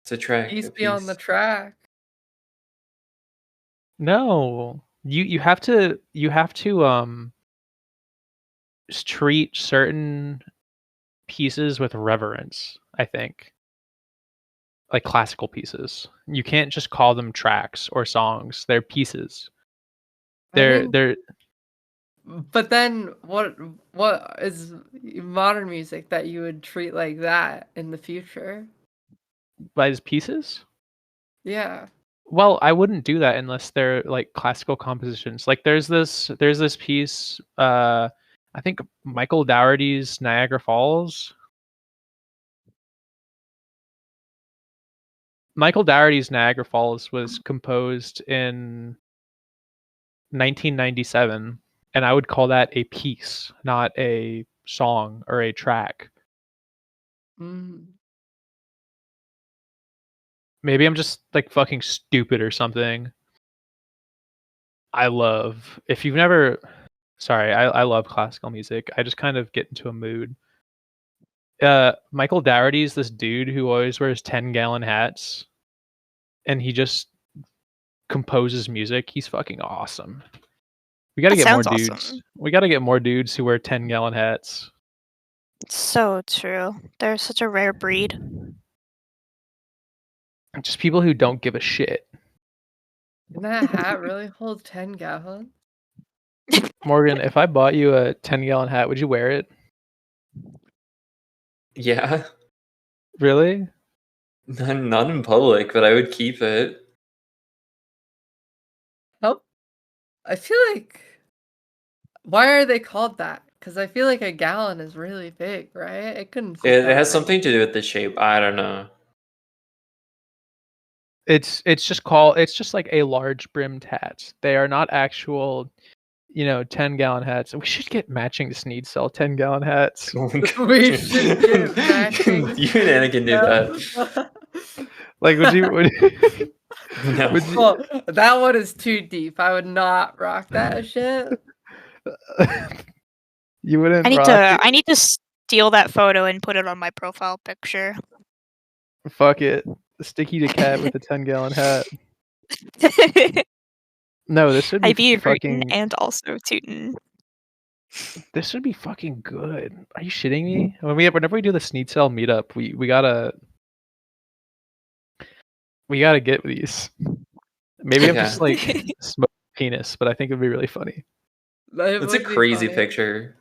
It's a track. Peace be on the track. No. You have to treat certain pieces with reverence, I think. Like classical pieces. You can't just call them tracks or songs. They're pieces. They're But then what is modern music that you would treat like that in the future? as pieces? Yeah. Well, I wouldn't do that unless they're like classical compositions. Like there's this piece, I think Michael Dougherty's Niagara Falls. Michael Dougherty's Niagara Falls was composed in 1997, and I would call that a piece, not a song or a track. Maybe I'm just like fucking stupid or something. I love classical music. I just kind of get into a mood. Michael Dougherty's this dude who always wears 10-gallon hats, and he just composes music. He's fucking awesome. We gotta get more dudes. Awesome. We gotta get more dudes who wear 10-gallon hats. So true. They're such a rare breed. Just people who don't give a shit. Can that hat really hold 10 gallons? Morgan, if I bought you a 10-gallon hat, would you wear it? Yeah. Really? Not in public, but I would keep it. Oh, I feel like. Why are they called that? Because I feel like a gallon is really big, right? It couldn't fit It that has many. something to do with the shape. I don't know. It's just like a large brimmed hat. They are not actual, 10-gallon hats. We should get matching Sneed sell 10-gallon hats. We should get matching. You and Anna can do that. Like, would you? No. Would you? Well, that one is too deep. I would not rock that shit. You wouldn't. I need to steal that photo and put it on my profile picture. Fuck it. Sticky to cat with a 10-gallon hat. No, this would I be be fucking. rootin' and also tootin'. This would be fucking good. Are you shitting me? Whenever we do the Sneed Cell meetup, we gotta get these. Maybe I'm just like smoking penis, but I think it'd be really funny. It's a crazy picture.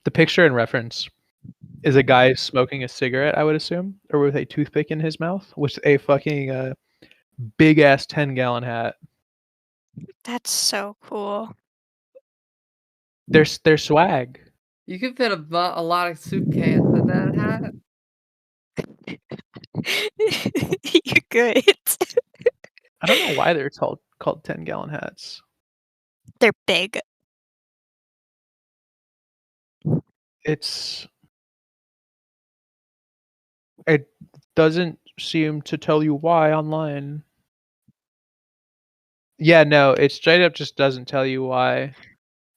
The picture in reference is a guy smoking a cigarette, I would assume, or with a toothpick in his mouth, with a fucking big ass 10-gallon hat. That's so cool. They're swag. You could fit a lot of soup cans in that hat. You're good. I don't know why they're called 10-gallon hats. They're big. It doesn't seem to tell you why online. Yeah, no, it straight up just doesn't tell you why.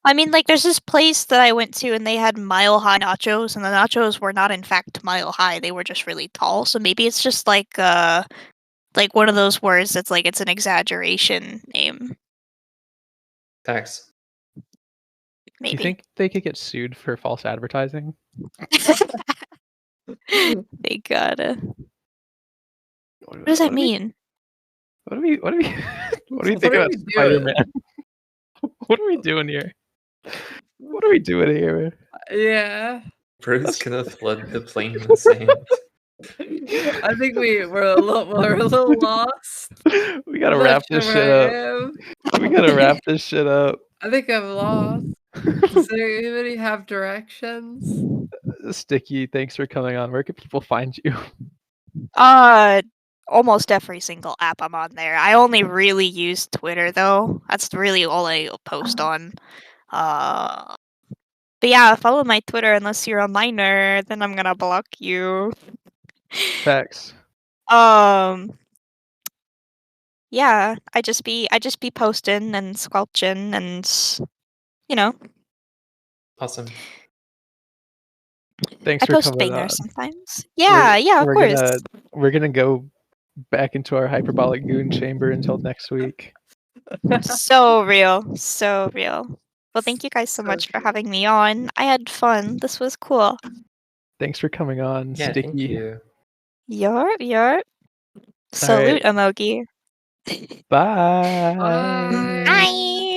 I mean, like, there's this place that I went to, and they had mile-high nachos, and the nachos were not, in fact, mile-high. They were just really tall. So maybe it's just like one of those words that's like it's an exaggeration name. Thanks. Maybe. Do you think they could get sued for false advertising? They gotta. What does that mean? What are we thinking What are about we doing? Spider-Man? What are we doing here? What are we doing here? Yeah. Bro's gonna flood the plane with sand. I think we're a little lost. We gotta I'm not wrap sure this where shit I up. am. We gotta wrap this shit up. I think I'm lost. Does anybody have directions? Sticky, thanks for coming on. Where can people find you? Almost every single app I'm on there. I only really use Twitter though. That's really all I post on. But yeah, follow my Twitter unless you're a minor, then I'm gonna block you. Facts. Yeah, I just be posting and squelching and Awesome. Thanks I for post coming on. bangers sometimes. Yeah, of course. We're gonna go back into our hyperbolic goon chamber until next week. So real. So real. Well, thank you guys so much for having me on. I had fun. This was cool. Thanks for coming on, Yeah, Sticky. thank you. Yarp. Salute, Emogi. Bye. Bye. Bye.